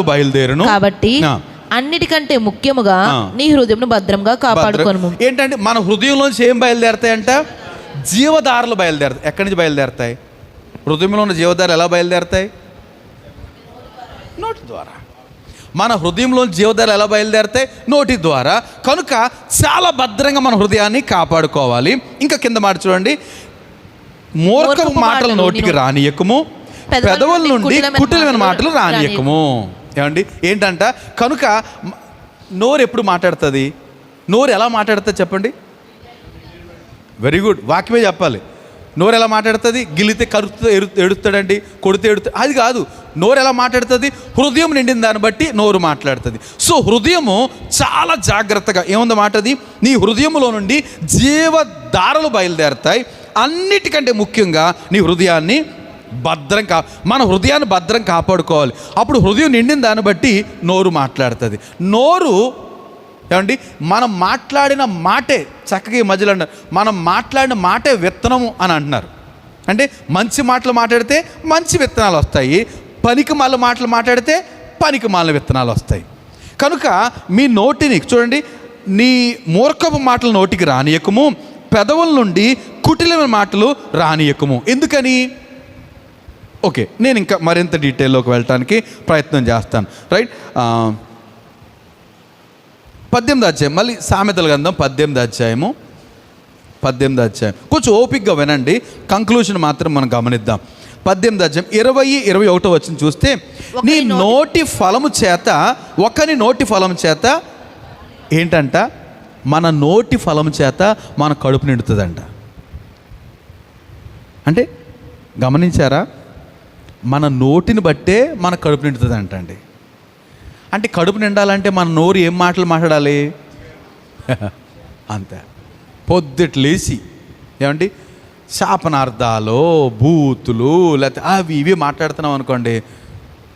బయలుదేరును కాబట్టి అన్నిటికంటే ముఖ్యముగా నీ హృదయంను భద్రంగా కాపాడుకోను. ఏంటంటే మన హృదయంలోంచి ఏం బయలుదేరతాయంట? జీవదారులు బయలుదేరతాయి. ఎక్కడి నుంచి బయలుదేరతాయి? హృదయంలో ఉన్న జీవదారులు ఎలా బయలుదేరతాయి? నోటి ద్వారా. మన హృదయంలో జీవదారులు ఎలా బయలుదేరతాయి? నోటి ద్వారా. కనుక చాలా భద్రంగా మన హృదయాన్ని కాపాడుకోవాలి. ఇంకా కింద మాట చూడండి, మూర్ఖపు మాటలు నోటికి రానియకము, పెదవుల నుండి కుటిలమైన మాటలు రానియకము. ఏమండి ఏంటంట? కనుక నోరు ఎప్పుడు మాట్లాడుతుంది? నోరు ఎలా మాట్లాడుతుంది చెప్పండి? వెరీ గుడ్, వాక్యమే చెప్పాలి. నోరు ఎలా మాట్లాడుతుంది? గిలితే కరుతో ఎడుస్తాడండి, కొడితే ఎడుతాడు, అది కాదు. నోరు ఎలా మాట్లాడుతుంది? హృదయం నిండిన దాన్ని బట్టి నోరు మాట్లాడుతుంది. సో హృదయము చాలా జాగ్రత్తగా ఏముంది మాట అది? నీ హృదయంలో నుండి జీవధారలు బయలుదేరతాయి. అన్నిటికంటే ముఖ్యంగా నీ హృదయాన్ని మన హృదయాన్ని భద్రం కాపాడుకోవాలి. అప్పుడు హృదయం నిండిన దాన్ని బట్టి నోరు మాట్లాడుతుంది. నోరు ఏమండి, మనం మాట్లాడిన మాటే చక్కగా ఈ మధ్యలో అన్నారు, మనం మాట్లాడిన మాటే విత్తనము అని అంటున్నారు. అంటే మంచి మాటలు మాట్లాడితే మంచి విత్తనాలు వస్తాయి, పనికి మాల మాటలు మాట్లాడితే పనికి మాల విత్తనాలు వస్తాయి. కనుక మీ నోటిని చూడండి, నీ మూర్ఖపు మాటలు నోటికి రానియకము, పెదవుల నుండి కుటిలమైన మాటలు రానియకము. ఎందుకని? ఓకే, నేను ఇంకా మరింత డీటెయిల్లోకి వెళ్ళటానికి ప్రయత్నం చేస్తాను. రైట్, 18వ అధ్యాయం, మళ్ళీ సామెతల గ్రంథం 18వ అధ్యాయం. కొంచెం ఓపిక్గా వినండి, కంక్లూషన్ మాత్రం మనం గమనిద్దాం. 18వ అధ్యాయం 20-21 వచ్చిన చూస్తే, నీ నోటి ఫలము చేత, ఒకని నోటి ఫలము చేత ఏంటంట? మన నోటి ఫలము చేత మన కడుపు నిండుతుందంట. అంటే గమనించారా? మన నోటిని బట్టే మన కడుపు నిండుతుంది అంటండి. అంటే కడుపు నిండాలంటే మన నోరు ఏం మాటలు మాట్లాడాలి? అంతే. పొద్దుట లేచి ఏమండి శాపనార్థాలు, బూతులు, లేకపోతే అవి ఇవి మాట్లాడుతున్నాం అనుకోండి,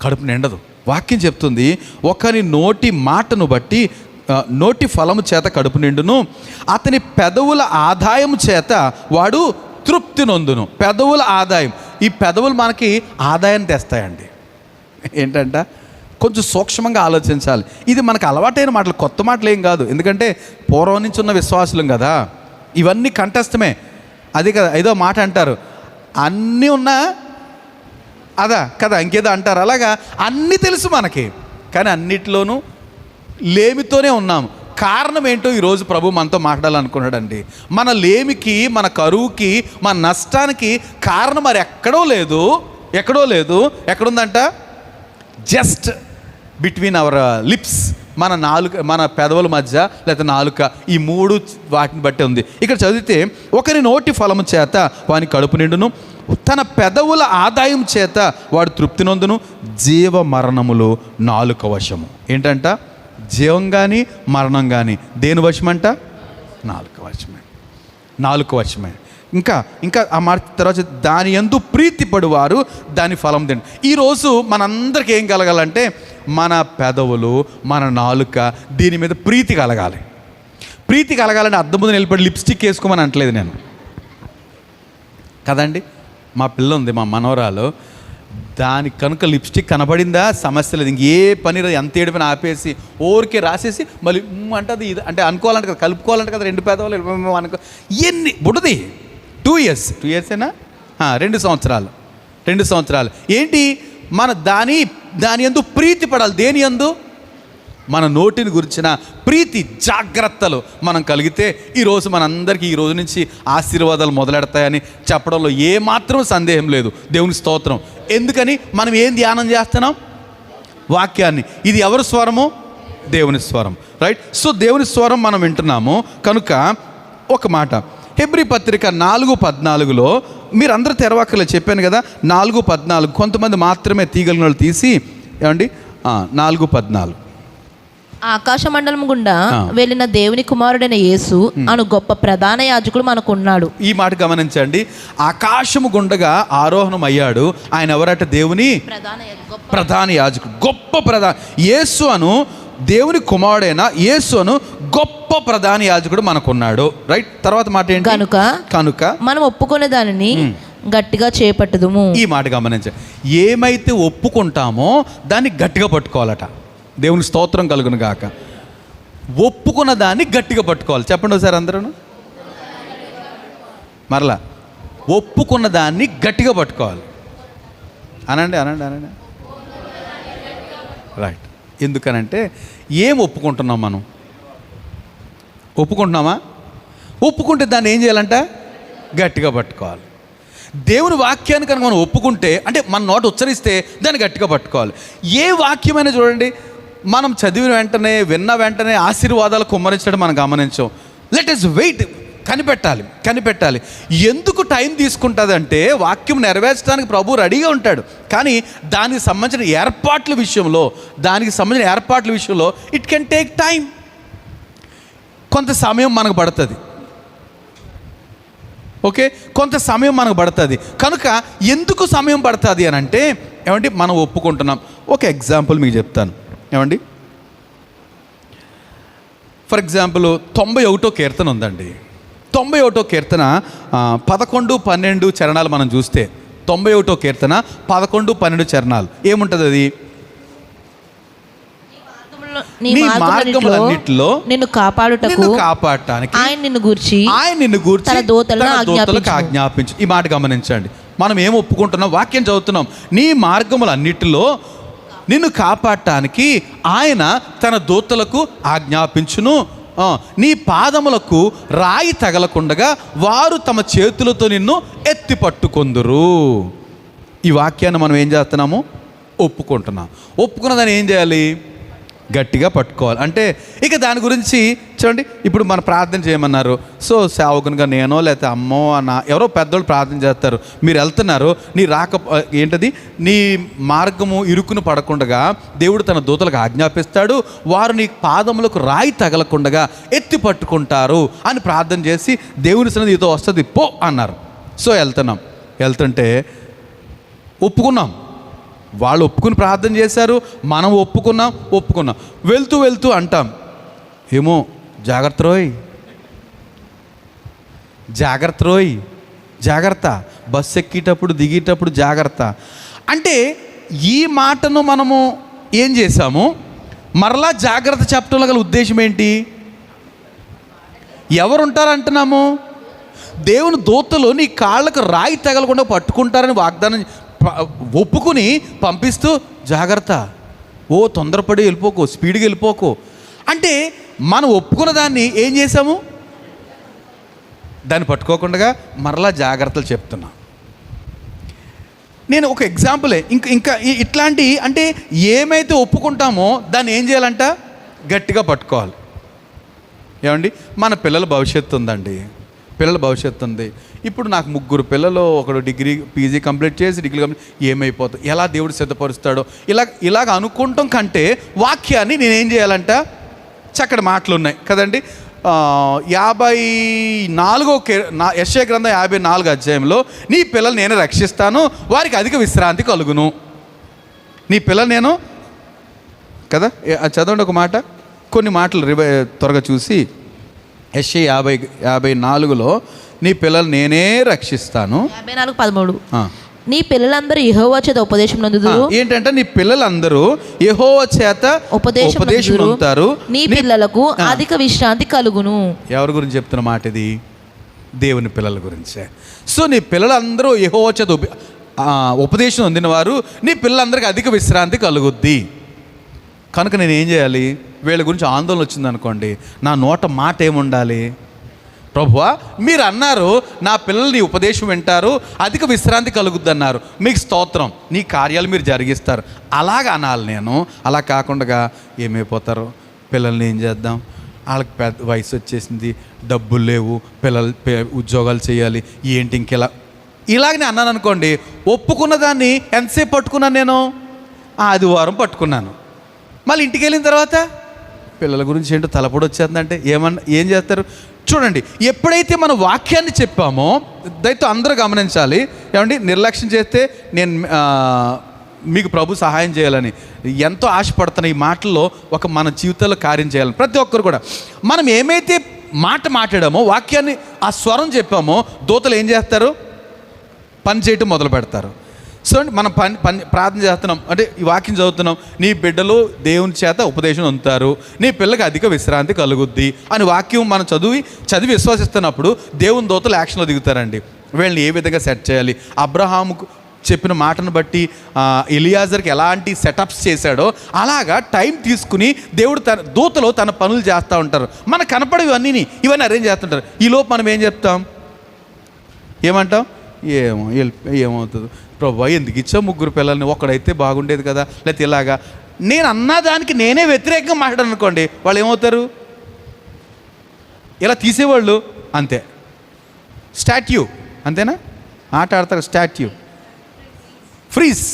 కడుపు నిండదు. వాక్యం చెప్తుంది, ఒకరి నోటి మాటను బట్టి, నోటి ఫలము చేత కడుపు నిండును, అతని పెదవుల ఆదాయం చేత వాడు తృప్తి నొందును. పెదవుల ఆదాయం, ఈ పెదవులు మనకి ఆదాయాన్ని తెస్తాయండి. ఏంటంట? కొంచెం సూక్ష్మంగా ఆలోచించాలి. ఇది మనకు అలవాటైన మాటలు, కొత్త మాటలు ఏం కాదు. ఎందుకంటే పూర్వం నుంచి ఉన్న విశ్వాసులం కదా, ఇవన్నీ కంఠస్థమే. అది కదా, ఏదో మాట అంటారు, అన్నీ ఉన్నా అదా కదా, ఇంకేదో అంటారు. అలాగా అన్నీ తెలుసు మనకి. కానీ అన్నిటిలోనూ లేమితోనే ఉన్నాము. కారణం ఏంటో ఈరోజు ప్రభు మనతో మాట్లాడాలనుకున్నాడండి. మన లేమికి, మన కరువుకి, మన నష్టానికి కారణం మరి ఎక్కడో లేదు. ఎక్కడుందంట? జస్ట్ బిట్వీన్ అవర్ లిప్స్, మన నాలుక, మన పెదవుల మధ్య, లేకపోతే నాలుక, ఈ మూడు వాటిని బట్టి ఉంది. ఇక్కడ చదివితే, ఒకరి నోటి ఫలము చేత వాని కడుపు నిండును, తన పెదవుల ఆదాయం చేత వాడు తృప్తి నొందును. జీవ మరణములు నాలుక వశము. ఏంటంట? జీవం కానీ మరణం కానీ దేని వశమంట? నాలుక వశమే. ఇంకా ఆ మాట తర్వాత, దాని యందు ప్రీతి పడువారు దాని ఫలం తిండి. ఈరోజు మనందరికీ ఏం కలగాలంటే, మన పెదవులు, మన నాలుక, దీని మీద ప్రీతి కలగాలి. ప్రీతి కలగాలంటే అద్దం ముందు నిలబడి లిప్స్టిక్ వేసుకోమని అంటలేదు నేను కదండి. మా పిల్ల ఉంది, మా మనవరాలు, దానికి కనుక లిప్స్టిక్ కనబడిందా సమస్య లేదు. ఇంక ఏ పని ఎంత ఏడిపోయినా ఆపేసి ఓరికే రాసేసి మళ్ళీ అంటది. ఇది అంటే అనుకోవాలంటే కదా, కలుపుకోవాలంటే కదా, రెండు పెదవులు అనుకో. ఎన్ని బుడ్డది 2 years ఏనా? 2 సంవత్సరాలు. ఏంటి? మన దాని యందు ప్రీతి పడాలి. దేని యందు? మన నోటిని గురించిన ప్రీతి, జాగ్రత్తలు మనం కలిగితే ఈరోజు మనందరికీ ఈ రోజు నుంచి ఆశీర్వాదాలు మొదలెడతాయని చెప్పడంలో ఏమాత్రం సందేహం లేదు. దేవుని స్తోత్రం. ఎందుకని? మనం ఏం ధ్యానం చేస్తున్నాం? వాక్యాన్ని. ఇది ఎవరి స్వరము? దేవుని స్వరం, రైట్? సో దేవుని స్వరం మనం వింటున్నాము కనుక ఒక మాట, హెబ్రీ పత్రిక 4:14 మీరు అందరూ తెరవాకలేదు, చెప్పాను కదా. 4:14 కొంతమంది మాత్రమే తీగలిన వాళ్ళు తీసి, ఏమండి 4:14, ఆకాశ మండలం గుండా వెళ్ళిన దేవుని కుమారుడైన యేసు అను గొప్ప ప్రధాన యాజకుడు మనకున్నాడు. ఈ మాట గమనించండి. ఆకాశము గుండగా ఆరోహణం అయ్యాడు. ఆయన ఎవరట? దేవుని ప్రధాన యాజకుడు, గొప్ప ప్రధాన యేసు అను దేవుని కుమారుడైన యేసు అను గొప్ప ప్రధాన యాజకుడు మనకున్నాడు, రైట్? తర్వాత మాట ఏంటి? కనుక మనం ఒప్పుకునే దానిని గట్టిగా చేపట్టుదుము. ఈ మాట గమనించండి. ఏమైతే ఒప్పుకుంటామో దాన్ని గట్టిగా పట్టుకోవాలట. దేవుని స్తోత్రం కలుగును గాక. ఒప్పుకున్న దాన్ని గట్టిగా పట్టుకోవాలి. చెప్పండి ఒకసారి అందరూ. మరలా, ఒప్పుకున్న దాన్ని గట్టిగా పట్టుకోవాలి. అనండి. రైట్. ఎందుకనంటే ఏం ఒప్పుకుంటున్నాం మనం? ఒప్పుకుంటున్నామా? ఒప్పుకుంటే దాన్ని ఏం చేయాలంట? గట్టిగా పట్టుకోవాలి. దేవుని వాక్యాన్ని కనుక మనం ఒప్పుకుంటే, అంటే మన నోట ఉచ్చరిస్తే దాన్ని గట్టిగా పట్టుకోవాలి. ఏ వాక్యమైనా చూడండి, మనం చదివిన వెంటనే, విన్న వెంటనే ఆశీర్వాదాలు కుమ్మరించడం మనం గమనించాం. Let us wait. కనిపెట్టాలి. ఎందుకు టైం తీసుకుంటుంది అంటే, వాక్యం నెరవేర్చడానికి ప్రభు రెడీగా ఉంటాడు. కానీ దానికి సంబంధించిన ఏర్పాట్ల విషయంలో ఇట్ కెన్ టేక్ టైం. కొంత సమయం మనకు పడుతుంది. ఓకే, కొంత సమయం మనకు పడుతుంది. కనుక ఎందుకు సమయం పడుతుంది అని అంటే, ఏమంటే మనం ఒప్పుకుంటున్నాం. ఒక ఎగ్జాంపుల్ మీకు చెప్తాను. ఏమండి, ఫర్ ఎగ్జాంపుల్ 91వ కీర్తన ఉందండి. 91వ కీర్తన 11-12 చరణాలు మనం చూస్తే, 91వ కీర్తన 11-12 చరణాలు ఏముంటుంది? అది నీ మార్గములన్నిటిలో నిన్ను కాపాడటానికి ఆయన నిన్ను గూర్చి తన దూతలకు ఆజ్ఞాపించు. ఈ మాట గమనించండి. మనం ఏం ఒప్పుకుంటున్నాం? వాక్యం చదువుతున్నాం. నీ మార్గములన్నిటిలో నిన్ను కాపాడటానికి ఆయన తన దూతలకు ఆజ్ఞాపించును. నీ పాదములకు రాయి తగలకుండగా వారు తమ చేతులతో నిన్ను ఎత్తి పట్టుకొందురు. ఈ వాక్యాన్ని మనం ఏం చేస్తున్నాము? ఒప్పుకుంటున్నాం. ఒప్పుకున్నదాన్ని ఏం చేయాలి? గట్టిగా పట్టుకోవాలి. అంటే ఇక దాని గురించి చూడండి, ఇప్పుడు మన ప్రార్థన చేయమన్నారు. సో సేవకునిగా నేనో లేకపోతే అమ్మో అన్న ఎవరో పెద్దోళ్ళు ప్రార్థన చేస్తారు. మీరు వెళ్తున్నారు, నీ మార్గము ఇరుకును పడకుండగా దేవుడు తన దూతలకు ఆజ్ఞాపిస్తాడు, వారు నీ పాదములకు రాయి తగలకుండగా ఎత్తి పట్టుకుంటారు అని ప్రార్థన చేసి దేవుని సన్నిధి నీతో వస్తుంది పో అన్నారు. సో వెళ్తుంటే ఒప్పుకున్నాం. వాళ్ళు ఒప్పుకుని ప్రార్థన చేశారు, మనం ఒప్పుకున్నాం. వెళ్తూ అంటాం, ఏమో జాగ్రత్త, బస్సు ఎక్కేటప్పుడు దిగేటప్పుడు జాగ్రత్త. అంటే ఈ మాటను మనము ఏం చేశాము? మరలా జాగ్రత్త చెప్పడంలో గల ఉద్దేశం ఏంటి? ఎవరుంటారు అంటున్నాము? దేవుని దూతలు నీ కాళ్ళకు రాయి తగలకుండా పట్టుకుంటారని వాగ్దానం ఒప్పుకుని పంపిస్తూ తొందరపడి వెళ్ళిపోకు, స్పీడ్గా వెళ్ళిపోకు అంటే మనం ఒప్పుకున్న దాన్ని ఏం చేసాము, దాన్ని పట్టుకోకుండా మరలా జాగ్రత్తలు చెప్తున్నా. నేను ఒక ఎగ్జాంపులే ఇంకా ఇట్లాంటి అంటే ఏమైతే ఒప్పుకుంటామో దాన్ని ఏం చేయాలంట, గట్టిగా పట్టుకోవాలి. ఏమండి, మన పిల్లల భవిష్యత్తు ఉందండి, పిల్లల భవిష్యత్తు ఉంది. ఇప్పుడు నాకు 3 పిల్లలు, ఒకడు డిగ్రీ పీజీ కంప్లీట్ చేసి డిగ్రీ కంప్లీట్, ఏమైపోతుంది, ఎలా దేవుడు సిద్ధపరుస్తాడో ఇలాగ అనుకుంటాం కంటే వాక్యాన్ని నేనేం చేయాలంట, చక్కటి మాటలు ఉన్నాయి కదండి. 54 యెషయా గ్రంథం 54 అధ్యాయంలో, నీ పిల్లలు నేను రక్షిస్తాను, వారికి అధిక విశ్రాంతి కలుగును. నీ పిల్లలు నేను కదా, చదవండి ఒక మాట, కొన్ని మాటలు త్వరగా చూసి. యెషయా 54లో నీ పిల్లలు నేనే రక్షిస్తాను. 54:13 నీ పిల్లలందరూ యెహోవా చేత ఉపదేశం నందుదురు. ఏంటంటే నీ పిల్లలందరూ యెహోవా చేత ఉపదేశం పొందుతారు, నీ పిల్లలకు అధిక విశ్రాంతి కలుగును. ఎవరి గురించి చెప్తున్న మాట ఇది? దేవుని పిల్లల గురించే. సో నీ పిల్లలందరూ యెహోవా చేత ఉపదేశం పొందిన వారు, నీ పిల్లలందరికీ అధిక విశ్రాంతి కలుగుద్ది. కనుక నేను ఏం చేయాలి, వీళ్ళ గురించి ఆందోళన వచ్చిందనుకోండి, నా నోట మాట ఏముండాలి, ప్రభువా మీరు అన్నారు నా పిల్లలు నీ ఉపదేశం వింటారు, అధిక విశ్రాంతి కలుగుద్ది అన్నారు, మీకు స్తోత్రం, నీ కార్యాలు మీరు జరిగిస్తారు, అలాగ అనాలి నేను. అలా కాకుండా ఏమైపోతారు, పిల్లల్ని ఏం చేద్దాం, వాళ్ళకి పెద్ద వయసు వచ్చేసింది, డబ్బులు లేవు, పిల్లలు ఉద్యోగాలు చేయాలి, ఏంటి ఇలాగనే అన్నాను అనుకోండి, ఒప్పుకున్న దాన్ని ఎంతసేపు పట్టుకున్నాను నేను, ఆదివారం పట్టుకున్నాను. మళ్ళీ ఇంటికి వెళ్ళిన తర్వాత పిల్లల గురించి ఏంటో తలపొడి వచ్చేస్తుందంటే ఏం చేస్తారు చూడండి. ఎప్పుడైతే మన వాక్యాన్ని చెప్పామో, దయతో అందరూ గమనించాలి. ఏమండి, నిర్లక్ష్యం చేస్తే నేను మీకు ప్రభు సహాయం చేయాలని ఎంతో ఆశపడుతున్న ఈ మాటల్లో మన జీవితంలో కార్యం చేయాలని ప్రతి ఒక్కరు కూడా మనం ఏమైతే మాట్లాడామో, వాక్యాన్ని ఆ స్వరం చెప్పామో, దూతలు ఏం చేస్తారు, పని చేయటం మొదలు పెడతారు. సో మనం ప్రార్థన చేస్తున్నాం అంటే ఈ వాక్యం చదువుతున్నాం, నీ బిడ్డలు దేవుని చేత ఉపదేశం పొందుతారు, నీ పిల్లకి అధిక విశ్రాంతి కలుగుద్ది అని వాక్యం మనం చదివి విశ్వసిస్తున్నప్పుడు దేవుని దూతలు యాక్షన్లో దిగుతారండి. వీళ్ళని ఏ విధంగా సెట్ చేయాలి, అబ్రహాముకు చెప్పిన మాటను బట్టి ఎలియాజర్కి ఎలాంటి సెటప్స్ చేశాడో అలాగా టైం తీసుకుని దేవుడు దూతలో తన పనులు చేస్తూ ఉంటారు. మనకు కనపడేవి ఇవన్నీ అరేంజ్ చేస్తుంటారు. ఈలోపు మనం ఏం చెప్తాం, ఏమంటాం, ఏమవుతుంది ప్రభు, ఎందుకు ఇచ్చా 3 పిల్లల్ని, ఒక్కడైతే బాగుండేది కదా, లేకపోతే ఇలాగా నేను అన్నదానికి నేనే వ్యతిరేకంగా మాట్లాడాను అనుకోండి, వాళ్ళు ఏమవుతారు, ఇలా తీసేవాళ్ళు అంతే, స్టాట్యూ అంతేనా, ఆట ఆడతారు స్టాట్యూ, ఫ్రీజ్,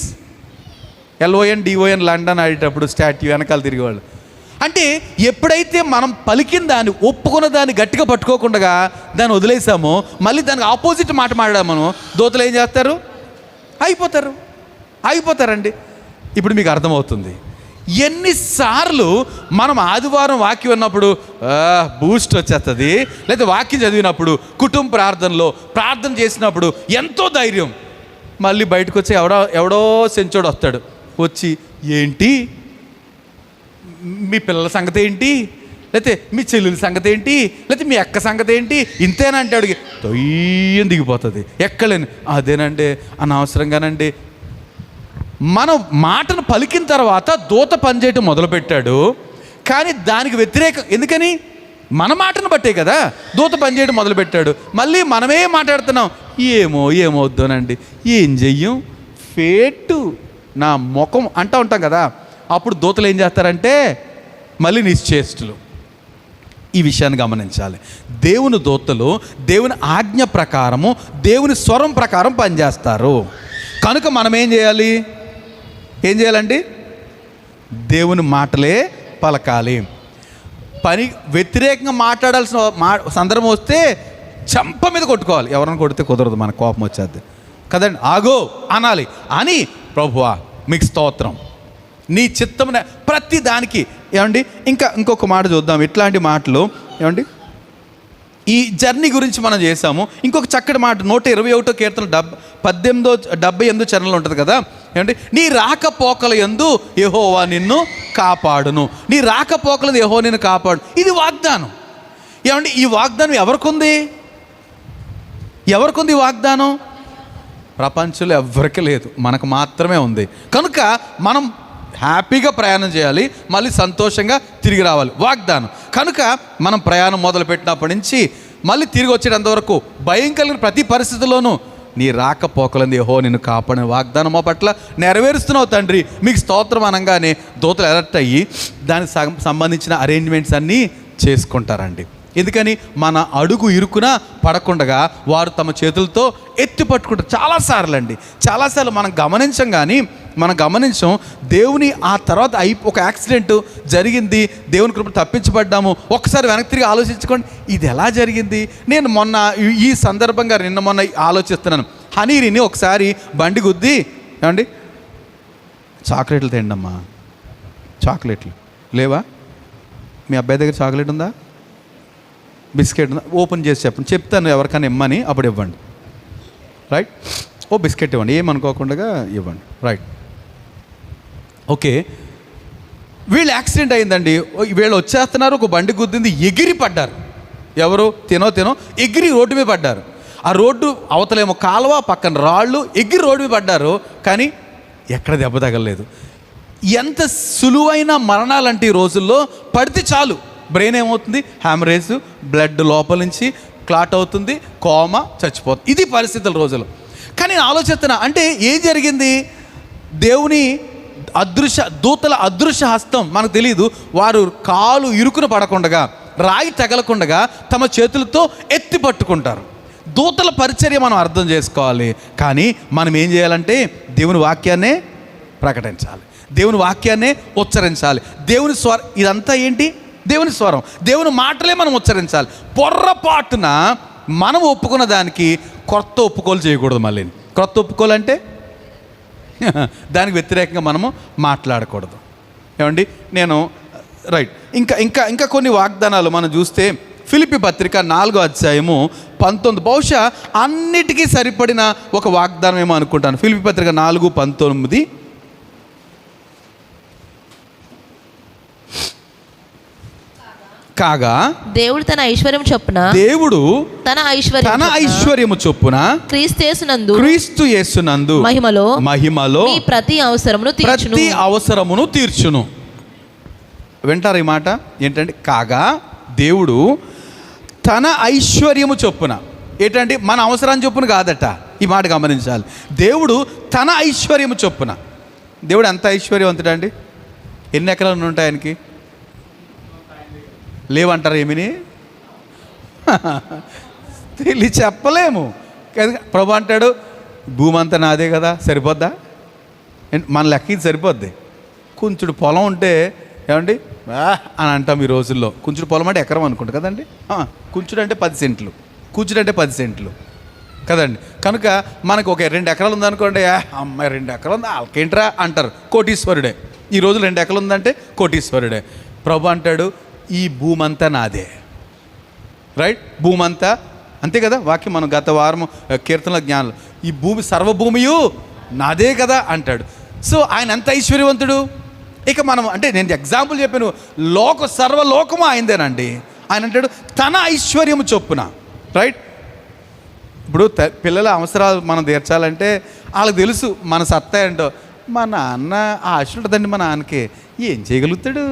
LONDON లండన్ ఆడేటప్పుడు స్టాట్యూ వెనకాల తిరిగేవాళ్ళు. అంటే ఎప్పుడైతే మనం పలికిన దాన్ని, ఒప్పుకున్న దాన్ని గట్టిగా పట్టుకోకుండా దాన్ని వదిలేసామో, మళ్ళీ దానికి ఆపోజిట్ మాట మాట్లాడామో, దోతలు ఏం చేస్తారు, ఆగిపోతారండి. ఇప్పుడు మీకు అర్థమవుతుంది ఎన్నిసార్లు మనం ఆదివారం వాక్యం విన్నప్పుడు బూస్ట్ వచ్చేస్తుంది, లేదా వాక్యం చదివినప్పుడు, కుటుంబ ప్రార్థన చేసినప్పుడు ఎంతో ధైర్యం, మళ్ళీ బయటకు వచ్చి ఎవడో సెంచోడు వస్తాడు, వచ్చి ఏంటి మీ పిల్లల సంగతి ఏంటి, లేకపోతే మీ చెల్లెల సంగతి ఏంటి, లేకపోతే మీ అక్క సంగతి ఏంటి, ఇంతేనంటే అడిగి తొయ్యం దిగిపోతుంది, ఎక్కలేని అదేనంటే అనవసరంగానండి. మనం మాటను పలికిన తర్వాత దూత పనిచేయటం మొదలుపెట్టాడు, కానీ దానికి వ్యతిరేకం ఎందుకని, మన మాటను బట్టే కదా దూత పనిచేయడం మొదలుపెట్టాడు. మళ్ళీ మనమే మాట్లాడుతున్నాం, ఏమవుద్దోనండి, ఏం చెయ్యం, ఫేటు నా ముఖం అంటూ ఉంటాం కదా. అప్పుడు దూతలు ఏం చేస్తారంటే మళ్ళీ నిశ్చేష్టులు. ఈ విషయాన్ని గమనించాలి. దేవుని దూతలు దేవుని ఆజ్ఞ ప్రకారము, దేవుని స్వరం ప్రకారం పనిచేస్తారు. కనుక మనం ఏం చేయాలండి, దేవుని మాటలే పలకాలి. వ్యతిరేకంగా మాట్లాడాల్సిన సందర్భం వస్తే చంప మీద కొట్టుకోవాలి. ఎవరైనా కొడితే కుదరదు, మన కోపం వచ్చేది కదండి. ఆగో అనాలి, అని ప్రభువా మీకు స్తోత్రం, నీ చిత్తం ప్రతి దానికి. ఏమండి, ఇంకొక మాట చూద్దాం. ఇట్లాంటి మాటలు ఏమండి, ఈ జర్నీ గురించి మనం చేసాము. ఇంకొక చక్కటి మాట 121 కీర్తన 78 చరణంలో ఉంటుంది కదా. ఏమండి, నీ రాకపోకల యందు యెహోవా నిన్ను కాపాడును, నీ రాకపోకల యెహోవా నిన్ను కాపాడు. ఇది వాగ్దానం. ఏమండి, ఈ వాగ్దానం ఎవరికి ఉంది ఈ వాగ్దానం? ప్రపంచంలో ఎవరికి లేదు, మనకు మాత్రమే ఉంది. కనుక మనం హ్యాపీగా ప్రయాణం చేయాలి, మళ్ళీ సంతోషంగా తిరిగి రావాలి, వాగ్దానం. కనుక మనం ప్రయాణం మొదలుపెట్టినప్పటి నుంచి మళ్ళీ తిరిగి వచ్చేటంత వరకు భయం కలిగిన ప్రతి పరిస్థితుల్లోనూ నీ రాకపోకలంది యెహోవా నిన్ను కాపాడిన వాగ్దానం మా పట్ల నెరవేరుస్తున్నావు తండ్రి, మీకు స్తోత్రం అనగానే దూతలు అలర్ట్ అయ్యి దానికి సంబంధించిన అరేంజ్మెంట్స్ అన్నీ చేసుకుంటారండి. ఎందుకని మన అడుగు ఇరుకున పడకుండగా వారు తమ చేతులతో ఎత్తి పట్టుకుంటారు. చాలాసార్లు మనం గమనించం దేవుని ఆ తర్వాత ఒక యాక్సిడెంట్ జరిగింది, దేవుని కృప తప్పించబడ్డాము. ఒకసారి వెనక్కి తిరిగి ఆలోచించుకోండి, ఇది ఎలా జరిగింది. నేను ఈ సందర్భంగా మొన్న ఆలోచిస్తున్నాను. హనీరిని ఒకసారి బండి గుద్ది, ఏమండి చాక్లెట్లు తిండమ్మా, చాక్లెట్లు లేవా? మీ అబ్బాయి దగ్గర చాక్లెట్ ఉందా, బిస్కెట్ ఉందా? ఓపెన్ చేసి చెప్తాను ఎవరికైనా ఇమ్మని, అప్పుడు ఇవ్వండి. రైట్, ఓ బిస్కెట్ ఇవ్వండి, ఏమనుకోకుండా ఇవ్వండి. Right, okay. వీళ్ళు యాక్సిడెంట్ అయిందండి, వీళ్ళు వచ్చేస్తున్నారు, ఒక బండి గుద్దింది, ఎగిరి పడ్డారు. ఎవరు? తినో ఎగిరి రోడ్డు మీద పడ్డారు. ఆ రోడ్డు అవతలేమో కాలువ, పక్కన రాళ్ళు, ఎగిరి రోడ్డు మీద పడ్డారు. కానీ ఎక్కడ దెబ్బ తగలలేదు. ఎంత సులువైన మరణాలంటే ఈ రోజుల్లో పడితే చాలు, బ్రెయిన్ ఏమవుతుంది, హ్యామరేజ్, బ్లడ్ లోపల నుంచి క్లాట్ అవుతుంది, కోమా, చచ్చిపోతుంది. ఇది పరిస్థితుల రోజులు. కానీ నేను ఆలోచిస్తున్నా, అంటే ఏం జరిగింది? దేవుని దూతల అదృశ్య హస్తం మనకు తెలియదు. వారు కాలు ఇరుకున పడకుండగా, రాయి తగలకుండగా తమ చేతులతో ఎత్తి పట్టుకుంటారు. దూతల పరిచర్య మనం అర్థం చేసుకోవాలి. కానీ మనం ఏం చేయాలంటే దేవుని వాక్యాన్నే ప్రకటించాలి, దేవుని వాక్యాన్నే ఉచ్చరించాలి. దేవుని స్వరం, ఇదంతా ఏంటి? దేవుని స్వరం, దేవుని మాటలే మనం ఉచ్చరించాలి. పొర్రపాటున మనం ఒప్పుకున్న దానికి కొత్త ఒప్పుకోలు చేయకూడదు. మళ్ళీ కొత్త ఒప్పుకోలంటే దానికి వ్యతిరేకంగా మనము మాట్లాడకూడదు. ఏమండి, నేను రైట్. ఇంకా కొన్ని వాగ్దానాలు మనం చూస్తే ఫిలిప్పీ పత్రిక 4వ అధ్యాయము 19, బహుశా అన్నిటికీ సరిపడిన ఒక వాగ్దానం ఏమో అనుకుంటాను. ఫిలిప్పీ పత్రిక 4:19, కాగా దేవుడు తన ఐశ్వర్యము చొప్పున క్రీస్తు యేసునందు మహిమలో ప్రతి అవసరమును తీర్చును. వింటారు ఈ మాట ఏంటంటే, కాగా దేవుడు తన ఐశ్వర్యము చొప్పున, ఏంటంటే మన అవసరాన్ని చొప్పున కాదట. ఈ మాట గమనించాలి. దేవుడు తన ఐశ్వర్యము చొప్పున. దేవుడు ఎంత ఐశ్వర్యవంతుడండి? ఎన్ని ఎకరాలు ఉంటాయి ఆయనకి? లేవంటారు, ఏమిని చెప్పలేము. ప్రభు అంటాడు, భూమి అంతా నాదే కదా, సరిపోద్దా? మన లెక్కకి సరిపోద్ది. కొంచెం పొలం ఉంటే ఏమండి అని అంటాం ఈ రోజుల్లో. కొంచెం పొలం అంటే ఎకరం అనుకుంటా కదండి. కొంచెం అంటే 10 సెంట్లు, కూర్చుడు అంటే 10 సెంట్లు కదండి. కనుక మనకు ఒక 2 ఎకరాలు ఉందనుకోండి, అమ్మాయి 2 ఎకరాలు ఉంది వాళ్ళకేంట్రా అంటారు, కోటీశ్వరుడే. ఈ రోజు 2 ఎకరాలు ఉందంటే కోటీశ్వరుడే. ప్రభు అంటాడు, ఈ భూమి అంతా నాదే. రైట్, భూమి అంతా అంతే కదా వాక్యం. మనం గత వారం కీర్తనల జ్ఞానం, ఈ భూమి సర్వభూమియు నాదే కదా అంటాడు. సో ఆయన ఎంత ఐశ్వర్యవంతుడు. ఇక మనం అంటే నేను ఎగ్జాంపుల్ చెప్పాను, సర్వలోకము ఆయనదేనండి. ఆయన అంటాడు తన ఐశ్వర్యము చొప్పున. రైట్, ఇప్పుడు పిల్లల అవసరాలు మనం తీర్చాలంటే వాళ్ళకి తెలుసు మన సత్తా ఏంటో. మా నాన్న ఆశ ఉంటుందండి, మా నాన్నకి ఏం చేయగలుగుతాడు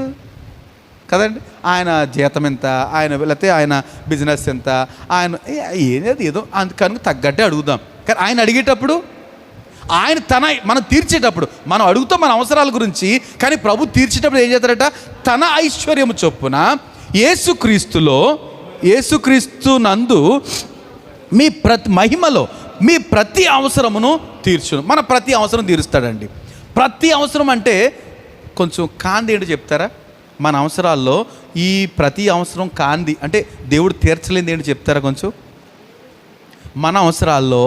కదండి. ఆయన జీతం ఎంత, లేకపోతే ఆయన బిజినెస్ ఎంత, ఆయన ఏదో అందుకని తగ్గట్టే అడుగుదాం. కానీ ఆయన అడిగేటప్పుడు, ఆయన మనం తీర్చేటప్పుడు మనం అడుగుతాం మన అవసరాల గురించి. కానీ ప్రభు తీర్చేటప్పుడు ఏం చేస్తారట? తన ఐశ్వర్యము చొప్పున యేసుక్రీస్తు నందు మీ మహిమలో మీ ప్రతి అవసరమును తీర్చును. మన ప్రతి అవసరం తీరుస్తాడండి. ప్రతి అవసరం అంటే కొంచెం కాంది ఏంటో చెప్తారా? మన అవసరాల్లో ఈ ప్రతి అవసరం కాంది అంటే దేవుడు తీర్చలేంది ఏంటో చెప్తారా కొంచెం? మన అవసరాల్లో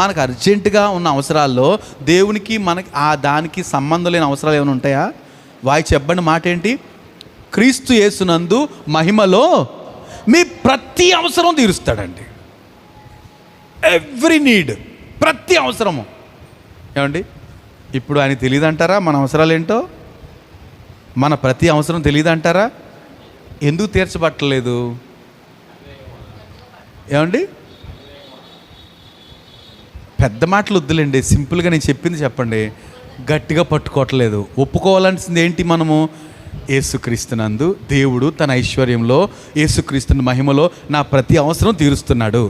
మనకు అర్జెంటుగా ఉన్న అవసరాల్లో దేవునికి మనకి దానికి సంబంధం లేని అవసరాలు ఏమైనా ఉంటాయా? చెప్పండి మాట ఏంటి? క్రీస్తు యేసునందు మహిమలో మీ ప్రతి అవసరం తీరుస్తాడండి. ఎవ్రీ నీడ్, ప్రతి అవసరము. ఏమండి, ఇప్పుడు ఆయన తెలియదు అంటారా మన అవసరాలు ఏంటో? మన ప్రతి అవసరం తెలియదు అంటారా? ఎందుకు తీర్చబట్టలేదు? ఏమండి, పెద్ద మాటలు వద్దులేండి, సింపుల్గా నేను చెప్పింది చెప్పండి. గట్టిగా పట్టుకోవట్లేదు. ఒప్పుకోవాల్సింది ఏంటి? మనము యేసుక్రీస్తునందు దేవుడు తన ఐశ్వర్యంలో, యేసుక్రీస్తుని మహిమలో నా ప్రతి అవసరం తీరుస్తాడు.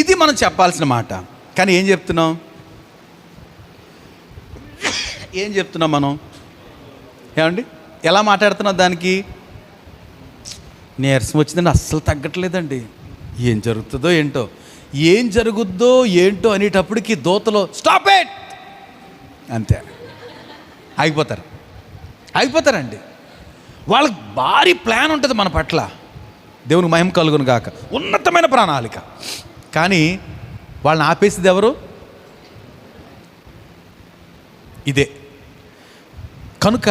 ఇది మనం చెప్పాల్సిన మాట. కానీ ఏం చెప్తున్నాం మనం? ఏమండి, ఎలా మాట్లాడుతున్నాం? దానికి నీరసం వచ్చిందండి, అస్సలు తగ్గట్లేదండి. ఏం జరుగుతుందో ఏంటో అనేటప్పటికి దూతలో స్టాప్ ఇట్ అంతే, ఆగిపోతారండి. వాళ్ళకి భారీ ప్లాన్ ఉంటుంది మన పట్ల. దేవునికి మహిమ కలుగును గాక, ఉన్నతమైన ప్రణాళిక. కానీ వాళ్ళని ఆపేసేది ఎవరు? ఇదే. కనుక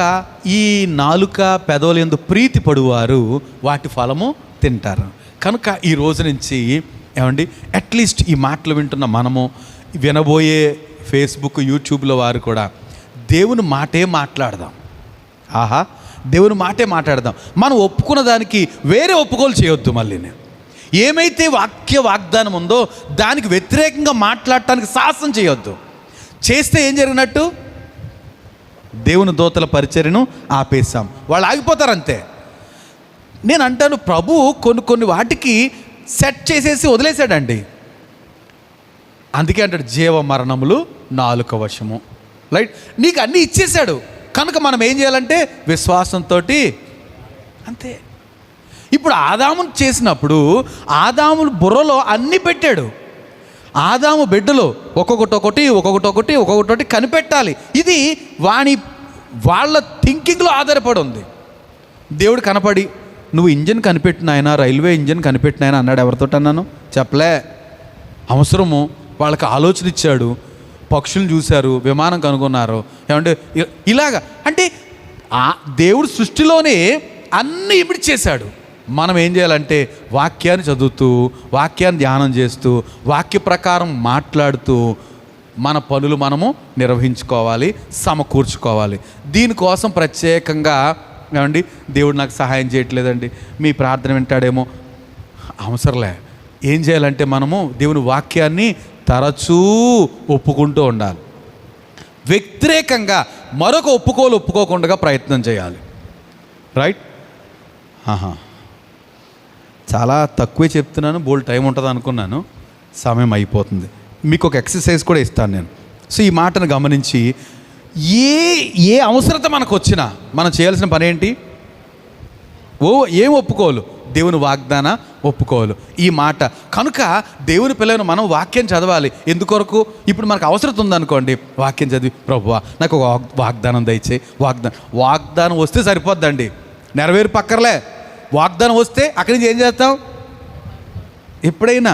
ఈ నాలుక పెదవుల యందు ప్రీతి పడువారు వాటి ఫలము తింటారు. కనుక ఈ రోజు నుంచి ఏమండి, అట్లీస్ట్ ఈ మాటలు వింటున్న మనము, వినబోయే ఫేస్బుక్ యూట్యూబ్లో వారు కూడా దేవుని మాటే మాట్లాడదాం. దేవుని మాటే మాట్లాడదాం. మనం ఒప్పుకున్న దానికి వేరే ఒప్పుకోలు చేయొద్దు. మళ్ళీ ఏమైతే వాగ్దానం ఉందో దానికి వ్యతిరేకంగా మాట్లాడటానికి సాహసం చేయొద్దు. చేస్తే ఏం జరిగినట్టు? దేవుని దూతల పరిచర్యను ఆపేశాం. వాళ్ళు ఆగిపోతారంతే. నేను అంటాను, ప్రభు కొన్ని వాటికి సెట్ చేసేసి వదిలేశాడండి. అందుకే అంటాడు, జీవ మరణములు నాలుక వశము. రైట్, నీకు అన్నీ ఇచ్చేశాడు. కనుక మనం ఏం చేయాలంటే విశ్వాసంతో అంతే. ఇప్పుడు ఆదామును చేసినప్పుడు ఆదాము బుర్రలో అన్నీ పెట్టాడు. ఆదాము బిడ్డలో ఒక్కొక్కటి కనిపెట్టాలి. ఇది వాళ్ళ థింకింగ్లో ఆధారపడి ఉంది. దేవుడు కనపడి, నువ్వు ఇంజిన్ కనిపెట్టినాయన, రైల్వే ఇంజిన్ కనిపెట్టినాయన అన్నాడు. ఎవరితో అన్నాను? చెప్పలే. అవసరము వాళ్ళకి ఆలోచన ఇచ్చాడు. పక్షులు చూశారు, విమానం కనుగొన్నారు. ఏమంటే ఇలాగా అంటే దేవుడు సృష్టిలోనే అన్నీ ఇమిడి చేశాడు. మనం ఏం చేయాలంటే వాక్యాన్ని చదువుతూ, వాక్యాన్ని ధ్యానం చేస్తూ, వాక్య ప్రకారం మాట్లాడుతూ మన పనులు మనము నిర్వహించుకోవాలి, సమకూర్చుకోవాలి. దీనికోసం ప్రత్యేకంగా ఏమండి, దేవుడు నాకు సహాయం చేయట్లేదండి, మీ ప్రార్థన వింటాడేమో, అవసరంలే. ఏం చేయాలంటే మనము దేవుని వాక్యాన్ని తరచూ ఒప్పుకుంటూ ఉండాలి. వ్యతిరేకంగా మరొక ఒప్పుకోకుండా ప్రయత్నం చేయాలి. రైట్. చాలా తక్కువే చెప్తున్నాను, బోల్డ్ టైం ఉంటుంది అనుకున్నాను, సమయం అయిపోతుంది. మీకు ఒక ఎక్సర్సైజ్ కూడా ఇస్తాను నేను. సో ఈ మాటను గమనించి ఏ అవసరత మనకు వచ్చినా మనం చేయాల్సిన పని ఏంటి? ఏం ఒప్పుకోలు? దేవుని వాగ్దాన ఒప్పుకోలు. ఈ మాట కనుక దేవుని పిల్లలను మనం వాక్యం చదవాలి. ఎందుకొరకు? ఇప్పుడు మనకు అవసరం ఉందనుకోండి, వాక్యం చదివి, ప్రభువా నాకు ఒక వాగ్దానం దయచేయి. వాగ్దానం వస్తే సరిపోద్దండి, నెరవేరు పక్కర్లే. వాగ్దానం వస్తే అక్కడి నుంచి ఏం చేస్తాం? ఎప్పుడైనా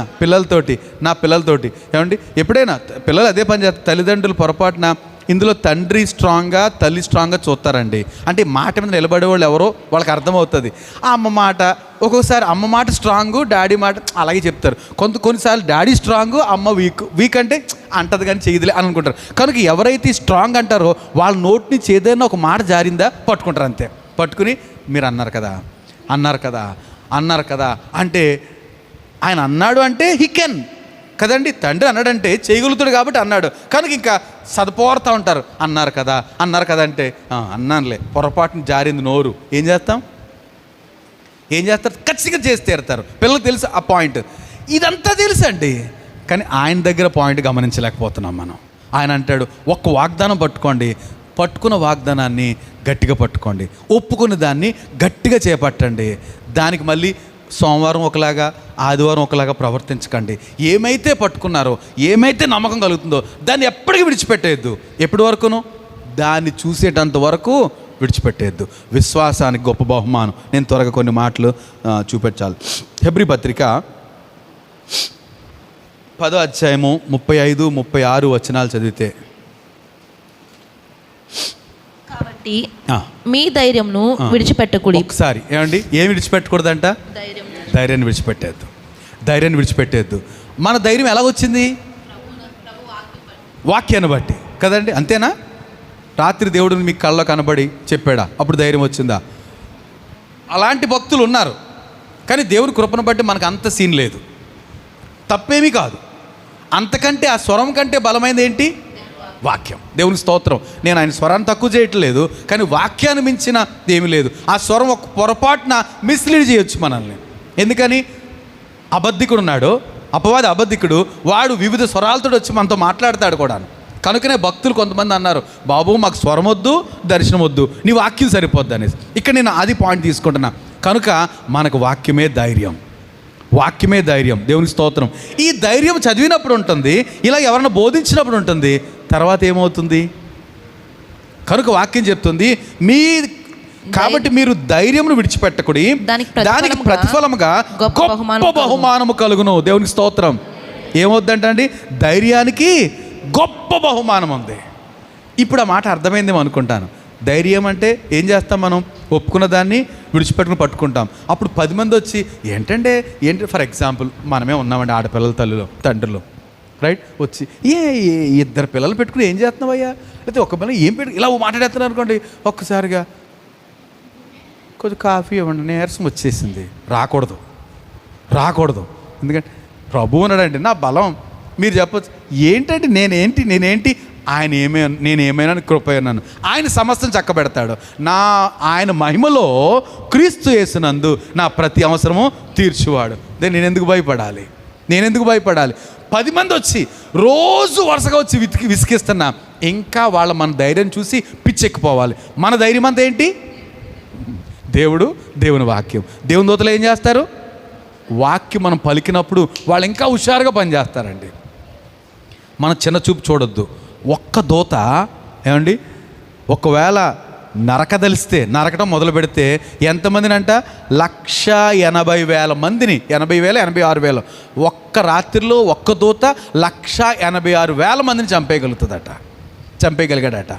నా పిల్లలతోటి ఏమండి, ఎప్పుడైనా పిల్లలు అదే పని చేస్తారు. తల్లిదండ్రులు పొరపాటున ఇందులో తండ్రి స్ట్రాంగ్గా, తల్లి స్ట్రాంగ్గా చూస్తారండి. అంటే మాట మీద నిలబడే వాళ్ళు ఎవరో వాళ్ళకి అర్థమవుతుంది. ఆ అమ్మ మాట, ఒక్కొక్కసారి అమ్మ మాట స్ట్రాంగు, డాడీ మాట అలాగే చెప్తారు. కొన్నిసార్లు డాడీ స్ట్రాంగు, అమ్మ వీక్ అంటే అంటది కానీ చేయదులే అని అనుకుంటారు. కనుక ఎవరైతే స్ట్రాంగ్ అంటారో వాళ్ళ నోటి నుంచి ఏదైనా ఒక మాట జారిందా పట్టుకుంటారు అంతే. పట్టుకుని మీరు అన్నారు కదా అంటే ఆయన అన్నాడు అంటే హీ కెన్ కదండి. తండ్రి అన్నాడంటే చేయగలుగుతాడు కాబట్టి అన్నాడు. కనుక ఇంకా సదపోరుతూ ఉంటారు. అన్నారు కదా అంటే అన్నానులే, పొరపాటున జారింది నోరు, ఏం చేస్తారు? ఖచ్చితంగా చేసి తీరుతారు. పిల్లలకు తెలుసు ఆ పాయింట్. ఇదంతా తెలుసు అండి, కానీ ఆయన దగ్గర పాయింట్ గమనించలేకపోతున్నాం మనం. ఆయన అంటాడు, ఒక్క వాగ్దానం పట్టుకోండి, పట్టుకున్న వాగ్దానాన్ని గట్టిగా పట్టుకోండి, ఒప్పుకున్న దాన్ని గట్టిగా చేపట్టండి. దానికి మళ్ళీ సోమవారం ఒకలాగా, ఆదివారం ఒకలాగా ప్రవర్తించకండి. ఏమైతే పట్టుకున్నారో, ఏమైతే నమ్మకం కలుగుతుందో దాన్ని ఎప్పటికీ విడిచిపెట్టేయద్దు. ఎప్పటి వరకును? దాన్ని చూసేటంత వరకు విడిచిపెట్టేయద్దు. విశ్వాసానికి గొప్ప బహుమానం. నేను త్వరగా కొన్ని మాటలు చూపించాలి. హెబ్రీ పత్రిక 10వ అధ్యాయము 35, 36 వచనాలు చదివితే, కాబట్టి మీ ధైర్యంను విడిచిపెట్టకూడదు. ఒకసారి ఏమండి, ఏం విడిచిపెట్టకూడదంట? ధైర్యాన్ని విడిచిపెట్టేద్దు. మన ధైర్యం ఎలా వచ్చింది? వాక్యాన్ని బట్టి కదండి, అంతేనా? రాత్రి దేవుడు మీ కళ్ళలో కనబడి చెప్పాడా? అప్పుడు ధైర్యం వచ్చిందా? అలాంటి భక్తులు ఉన్నారు, కానీ దేవుని కృపను బట్టి మనకు అంత సీన్ లేదు. తప్పేమీ కాదు. అంతకంటే ఆ స్వరం కంటే బలమైనది ఏంటి? వాక్యం. దేవుని స్తోత్రం. నేను ఆయన స్వరాన్ని తక్కువ చేయట్లేదు, కానీ వాక్యాన్ని మించిన ఏమీ లేదు. ఆ స్వరం ఒక పొరపాటున మిస్లీడ్ చేయొచ్చు మనల్ని. ఎందుకని? అబద్ధికుడు ఉన్నాడు, అపవాది అబద్ధికుడు, వాడు వివిధ స్వరాలతో వచ్చి మనతో మాట్లాడతాడు కూడా. కనుకనే భక్తులు కొంతమంది అన్నారు, బాబు మాకు స్వరం వద్దు, దర్శనం వద్దు, నీ వాక్యం సరిపోద్ది అనేసి. ఇక్కడ నేను అది పాయింట్ తీసుకుంటున్నా. కనుక మనకు వాక్యమే ధైర్యం, వాక్యమే ధైర్యం. దేవుని స్తోత్రం. ఈ ధైర్యం చదివినప్పుడు ఉంటుంది, ఇలా ఎవరైనా బోధించినప్పుడు ఉంటుంది, తర్వాత ఏమవుతుంది? కనుక వాక్యం చెప్తుంది కాబట్టి మీరు ధైర్యమును విడిచిపెట్టకుడి, దానికి ప్రతిఫలముగా గొప్ప బహుమానము కలుగును. దేవునికి స్తోత్రం. ఏమవుద్దంటే ధైర్యానికి గొప్ప బహుమానం ఉంది. ఇప్పుడు ఆ మాట అర్థమైందేమో అనుకుంటాను. ధైర్యం అంటే ఏం చేస్తాం మనం? ఒప్పుకున్న దాన్ని విడిచిపెట్టుకుని పట్టుకుంటాం. అప్పుడు 10 మంది వచ్చి ఏంటి ఫర్ ఎగ్జాంపుల్ మనమే ఉన్నామండి, ఆడపిల్లల తల్లులు తండ్రులు, రైట్? వచ్చి ఇద్దరు పిల్లలు పెట్టుకుని ఏం చేస్తున్నావయ్యా, లేకపోతే ఒక పిల్లలు ఏం ఇలా మాట్లాడేస్తున్నారు అనుకోండి, ఒక్కసారిగా కొంచెం కాఫీ ఇవ్వండి, నీరసం వచ్చేసింది, రాకూడదు. ఎందుకంటే ప్రభువు ఉన్నాడండి నా బలం. మీరు చెప్పచ్చు, ఏంటంటే నేనేంటి నేనేమైనా కృప ఉన్నాను, ఆయన సమస్తం చక్కబెడతాడు. ఆయన మహిమలో క్రీస్తు యేసునందు నా ప్రతి అవసరము తీర్చువాడు. నేను ఎందుకు భయపడాలి? 10 మంది వచ్చి రోజు వరుసగా వచ్చి విసిగిస్తున్నా, ఇంకా మన ధైర్యం చూసి పిచ్చెక్కిపోవాలి. మన ధైర్యం అంతా ఏంటి? దేవుని వాక్యం. దేవుని దూతలు ఏం చేస్తారు? వాక్యం మనం పలికినప్పుడు వాళ్ళు ఇంకా హుషారుగా పనిచేస్తారండి. మనం చిన్న చూపు చూడొద్దు. ఒక్క దూత ఏమండి, ఒకవేళ నరకటం మొదలు పెడితే ఎంతమందినంట? 1,80,000 మందిని, 80,000 86,000 ఒక్క రాత్రిలో ఒక్క దూత 1,86,000 మందిని చంపేయగలిగాడట.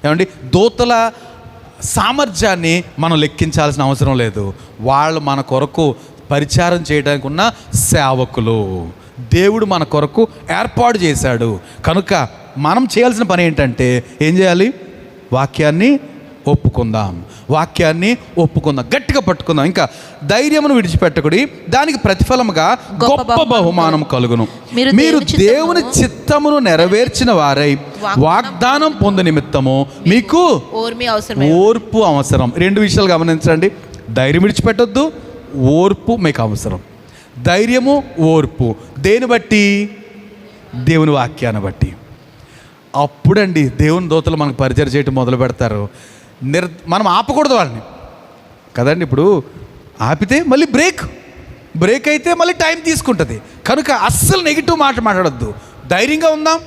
ఏమండి, దూతల సామర్థ్యాన్ని మనం లెక్కించాల్సిన అవసరం లేదు. వాళ్ళు మన కొరకు పరిచారం చేయడానికి ఉన్న సేవకులు. దేవుడు మన కొరకు ఏర్పాటు చేశాడు. కనుక మనం చేయాల్సిన పని ఏంటంటే ఏం చేయాలి? వాక్యాన్ని ఒప్పుకుందాం, గట్టిగా పట్టుకుందాం. ఇంకా ధైర్యమును విడిచిపెట్టకుడి, దానికి ప్రతిఫలముగా గొప్ప బహుమానం కలుగును. మీరు దేవుని చిత్తమును నెరవేర్చిన వారై వాగ్దానం పొందు నిమిత్తము మీకు ఓర్పు అవసరం. 2 విషయాలు గమనించండి. ధైర్యం విడిచిపెట్టొద్దు, ఓర్పు మీకు అవసరం. ధైర్యము, ఓర్పు దేని బట్టి? దేవుని వాక్యాన్ని బట్టి. అప్పుడండి దేవుని దూతలు మనకు పరిచయం చేయటం మొదలు పెడతారు. మనం ఆపకూడదు వాళ్ళని కదండి. ఇప్పుడు ఆపితే మళ్ళీ బ్రేక్ అయితే మళ్ళీ టైం తీసుకుంటుంది. కనుక అస్సలు నెగిటివ్ మాట్లాడొద్దు. ధైర్యంగా ఉందాం,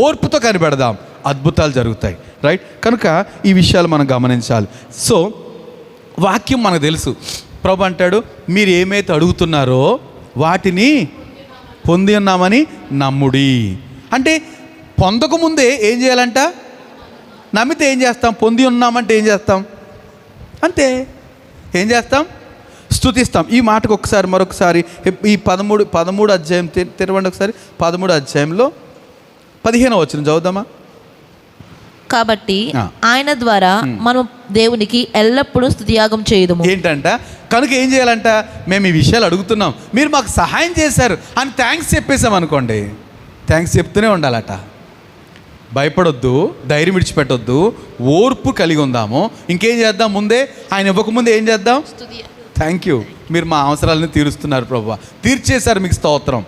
ఓర్పుతో కనిపెడదాం, అద్భుతాలు జరుగుతాయి, రైట్? కనుక ఈ విషయాలు మనం గమనించాలి. సో వాక్యం మనకు తెలుసు. ప్రభు అంటాడు, మీరు ఏమైతే అడుగుతున్నారో వాటిని పొంది ఉన్నామని నమ్ముడి. అంటే పొందకముందే ఏం చేయాలంట? నమ్మితే ఏం చేస్తాం? పొంది ఉన్నామంటే ఏం చేస్తాం? అంతే. ఏం చేస్తాం? స్తుతిస్తాం. ఈ మాటకు మరొకసారి ఈ 13 అధ్యాయం తెరవండి ఒకసారి. 13 అధ్యాయంలో 15వ వచనం చదువుదామా? కాబట్టి ఆయన ద్వారా మనం దేవునికి ఎల్లప్పుడూ స్తుతియాగం చేయదుము. ఏంటంట? కనుక ఏం చేయాలంట? మేము ఈ విషయాలు అడుగుతున్నాం, మీరు మాకు సహాయం చేశారు అని థ్యాంక్స్ చెప్పేసాం అనుకోండి, థ్యాంక్స్ చెప్తూనే ఉండాలట. భయపడొద్దు, ధైర్యం విడిచిపెట్టొద్దు, ఓర్పు కలిగి ఉందాము. ఇంకేం చేద్దాం? ముందే ఆయన ఇవ్వకముందే ఏం చేద్దాం? థ్యాంక్ యూ, మీరు మా అవసరాలను తీరుస్తున్నారు ప్రభువా, తీర్చేశారు, మీకు స్తోత్రం.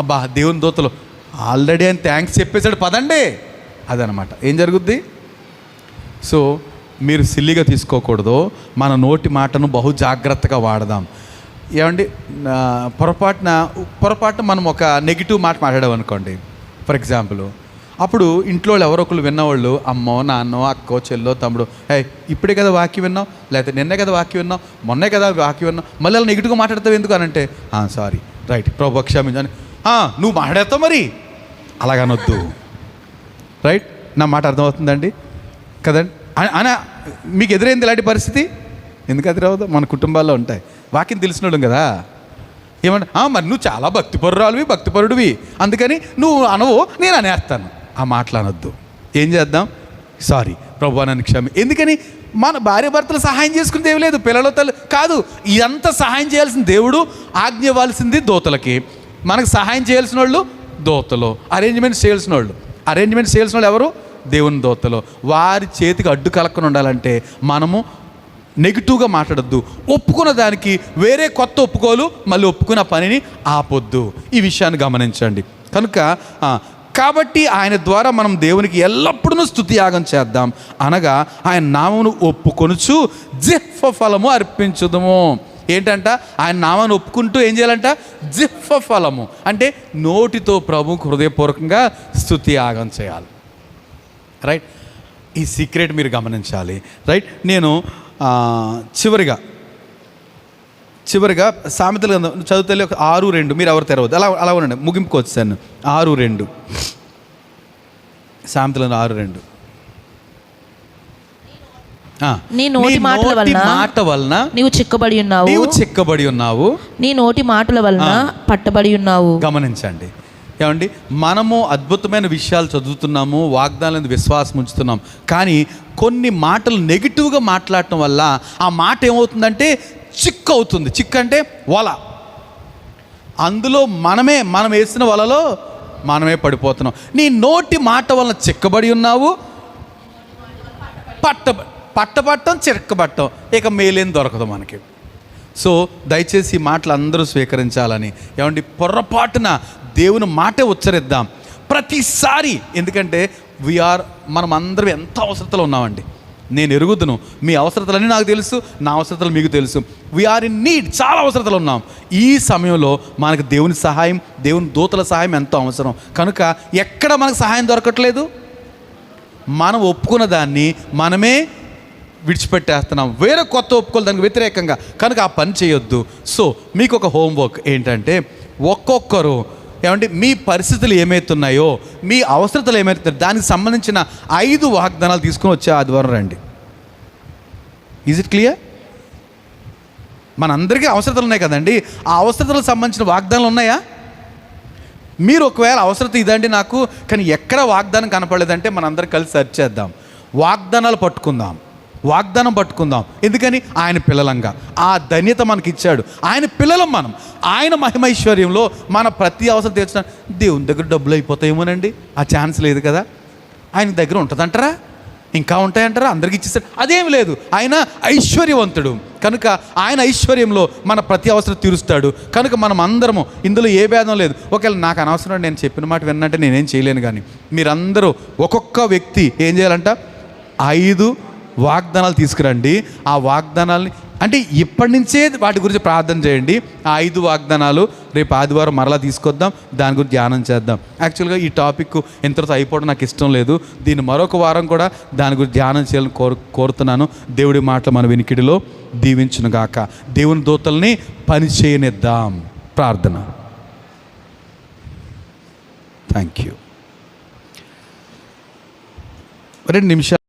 అబ్బా దేవుని దూతలు ఆల్రెడీ ఆయన థ్యాంక్స్ చెప్పేశాడు, పదండి. అదనమాట. ఏం జరుగుద్ది? సో మీరు సిల్లిగా తీసుకోకూడదు. మన నోటి మాటను బహు జాగ్రత్తగా వాడదాం. ఏమండి, పొరపాటున మనం ఒక నెగిటివ్ మాట మాట్లాడాం అనుకోండి, ఫర్ ఎగ్జాంపుల్, అప్పుడు ఇంట్లో ఎవరో ఒకరు విన్నవాళ్ళు, అమ్మో నాన్నో అక్కో చెల్లో తమ్ముడు, ఇప్పుడే కదా వాక్యం విన్నావు, లేకపోతే నిన్నే కదా వాక్యం విన్నావు, మొన్నే కదా వాక్యం విన్నావు, మళ్ళీ అలా నెగిటివ్గా మాట్లాడతావు ఎందుకు అని అంటే, సారీ, రైట్, ప్రభు క్షమించని, నువ్వు మాట్లాడతావు మరి, అలాగనొద్దు, రైట్? నా మాట అర్థమవుతుందండి కదండి? అని మీకు ఎదురైంది ఇలాంటి పరిస్థితి? ఎందుకు ఎదురవుదా? మన కుటుంబాల్లో ఉంటాయి. వాక్యం తెలిసినోడు కదా, ఏమంటే మరి నువ్వు చాలా భక్తిపరుడివి అందుకని నువ్వు అనవు, నేను అనేస్తాను. ఆ మాటలు అనొద్దు. ఏం చేద్దాం? సారీ ప్రభు నన్ను క్షమి. ఎందుకని? మన భార్య భర్తలు సహాయం చేసుకునేది ఏమి లేదు, పిల్లల తల్లి కాదు, ఇదంతా సహాయం చేయాల్సిన దేవుడు, ఆజ్ఞ ఇవ్వాల్సింది దూతలకి. మనకు సహాయం చేయాల్సిన వాళ్ళు దూతలు, అరేంజ్మెంట్స్ చేయాల్సిన వాళ్ళు ఎవరు? దేవుని దూతలు. వారి చేతికి అడ్డు కలక్కని ఉండాలంటే మనము నెగిటివ్గా మాట్లాడద్దు. ఒప్పుకున్న దానికి వేరే కొత్త ఒప్పుకోలు మళ్ళీ ఒప్పుకున్న పనిని ఆపొద్దు. ఈ విషయాన్ని గమనించండి. కనుక కాబట్టి ఆయన ద్వారా మనం దేవునికి ఎల్లప్పుడూ స్తుతియాగం చేద్దాం, అనగా ఆయన నామమును ఒప్పుకొనుచు జిహ్వ ఫలము అర్పించుదము. ఏంటంట? ఆయన నామాన్ని ఒప్పుకుంటూ ఏం చేయాలంట? జిహ్వ ఫలము అంటే నోటితో ప్రభువుకు హృదయపూర్వకంగా స్తుతియాగం చేయాలి. రైట్, ఈ సీక్రెట్ మీరు గమనించాలి. రైట్, నేను చివరిగా సామెతలు చదువుతలే 6:2 మీరు ఎవరు తెరవద్దు, అలా ఉండండి, ముగింపుకు వచ్చాను. 6:2 సామెతలు 6:2 నీ నోటి మాట వలన నీవు చిక్కబడి ఉన్నావు, నీ నోటి మాటల వలన పట్టబడి ఉన్నావు. గమనించండి ఏమండి, మనము అద్భుతమైన విషయాలు చదువుతున్నాము, వాగ్దానాలను విశ్వాసం ఉంచుతున్నాం, కానీ కొన్ని మాటలు నెగిటివ్గా మాట్లాడటం వల్ల ఆ మాట ఏమవుతుందంటే చిక్కు అవుతుంది. చిక్కు అంటే వల. అందులో మనం వేసిన వలలో మనమే పడిపోతున్నాం. నీ నోటి మాట వలన చిక్కబడి ఉన్నావు, పట్టబట్టం చిక్కబట్టం, ఇక మేలేం దొరకదు మనకి. సో దయచేసి ఈ మాటలు అందరూ స్వీకరించాలని. ఏమండి, పొరపాటున దేవుని మాటే ఉచ్చరిద్దాం ప్రతిసారి. ఎందుకంటే మనం అందరం ఎంత అవసరతలో ఉన్నామండి. నేను ఎరుగుదును, మీ అవసరతలన్నీ నాకు తెలుసు, నా అవసరతలు మీకు తెలుసు. వీఆర్ ఇన్ నీడ్, చాలా అవసరతలు ఉన్నాం. ఈ సమయంలో మనకు దేవుని సహాయం, దేవుని దూతల సహాయం ఎంతో అవసరం. కనుక ఎక్కడ మనకు సహాయం దొరకట్లేదు, మనం ఒప్పుకున్న దాన్ని మనమే విడిచిపెట్టేస్తున్నాం, వేరే కొత్త ఒప్పుకోలు దానికి వ్యతిరేకంగా. కనుక ఆ పని చేయొద్దు. సో మీకు ఒక హోంవర్క్ ఏంటంటే, ఒక్కొక్కరు ఏమంటే మీ పరిస్థితులు ఏమవుతున్నాయో, మీ అవసరతలు ఏమవుతున్నాయో దానికి సంబంధించిన 5 వాగ్దానాలు తీసుకుని వచ్చే ఆదివారం రండి. Is it clear? మనందరికీ అవసరతలు ఉన్నాయి కదండి, ఆ అవసరతలకు సంబంధించిన వాగ్దానాలు ఉన్నాయా? మీరు ఒకవేళ అవసరత ఇదండి నాకు, కానీ ఎక్కడ వాగ్దానం కనపడలేదంటే మనందరం కలిసి సెర్చ్ చేద్దాం, వాగ్దానం పట్టుకుందాం. ఎందుకని? ఆయన పిల్లలంగా ఆ ధన్యత మనకి ఇచ్చాడు. ఆయన పిల్లలం మనం. ఆయన మహిమైశ్వర్యంలో మన ప్రతి అవసరం తీర్చిన దేవుని దగ్గర డబ్బులు అయిపోతాయేమోనండి, ఆ ఛాన్స్ లేదు కదా. ఆయన దగ్గర ఉంటుందంటారా? ఇంకా ఉంటాయంటారా? అందరికి ఇచ్చేస్తాడు? అదేమి లేదు. ఆయన ఐశ్వర్యవంతుడు కనుక ఆయన ఐశ్వర్యంలో మన ప్రతి అవసరం తీరుస్తాడు. కనుక మనం అందరము, ఇందులో ఏ భేదం లేదు. ఒకవేళ నాకు అనవసరం, నేను చెప్పిన మాట విన్నంటే నేనేం చేయలేను, కానీ మీరందరూ ఒక్కొక్క వ్యక్తి ఏం చేయాలంట? 5 వాగ్దానాలు తీసుకురండి. ఆ వాగ్దానాలని అంటే ఇప్పటి నుంచే వాటి గురించి ప్రార్థన చేయండి. ఆ 5 వాగ్దానాలు రేపు ఆదివారం మరలా తీసుకొద్దాం, దాని గురించి ధ్యానం చేద్దాం. యాక్చువల్గా ఈ టాపిక్ ఇంతటితో అయిపోవడం నాకు ఇష్టం లేదు. దీన్ని మరొక వారం కూడా దాని గురించి ధ్యానం చేయాలని కోరుతున్నాను. దేవుడి మాటలు మన వినికిడిలో దీవించును గాక. దేవుని దూతల్ని పని చేయనిద్దాం. ప్రార్థన. Thank you. 2 నిమిషాలు.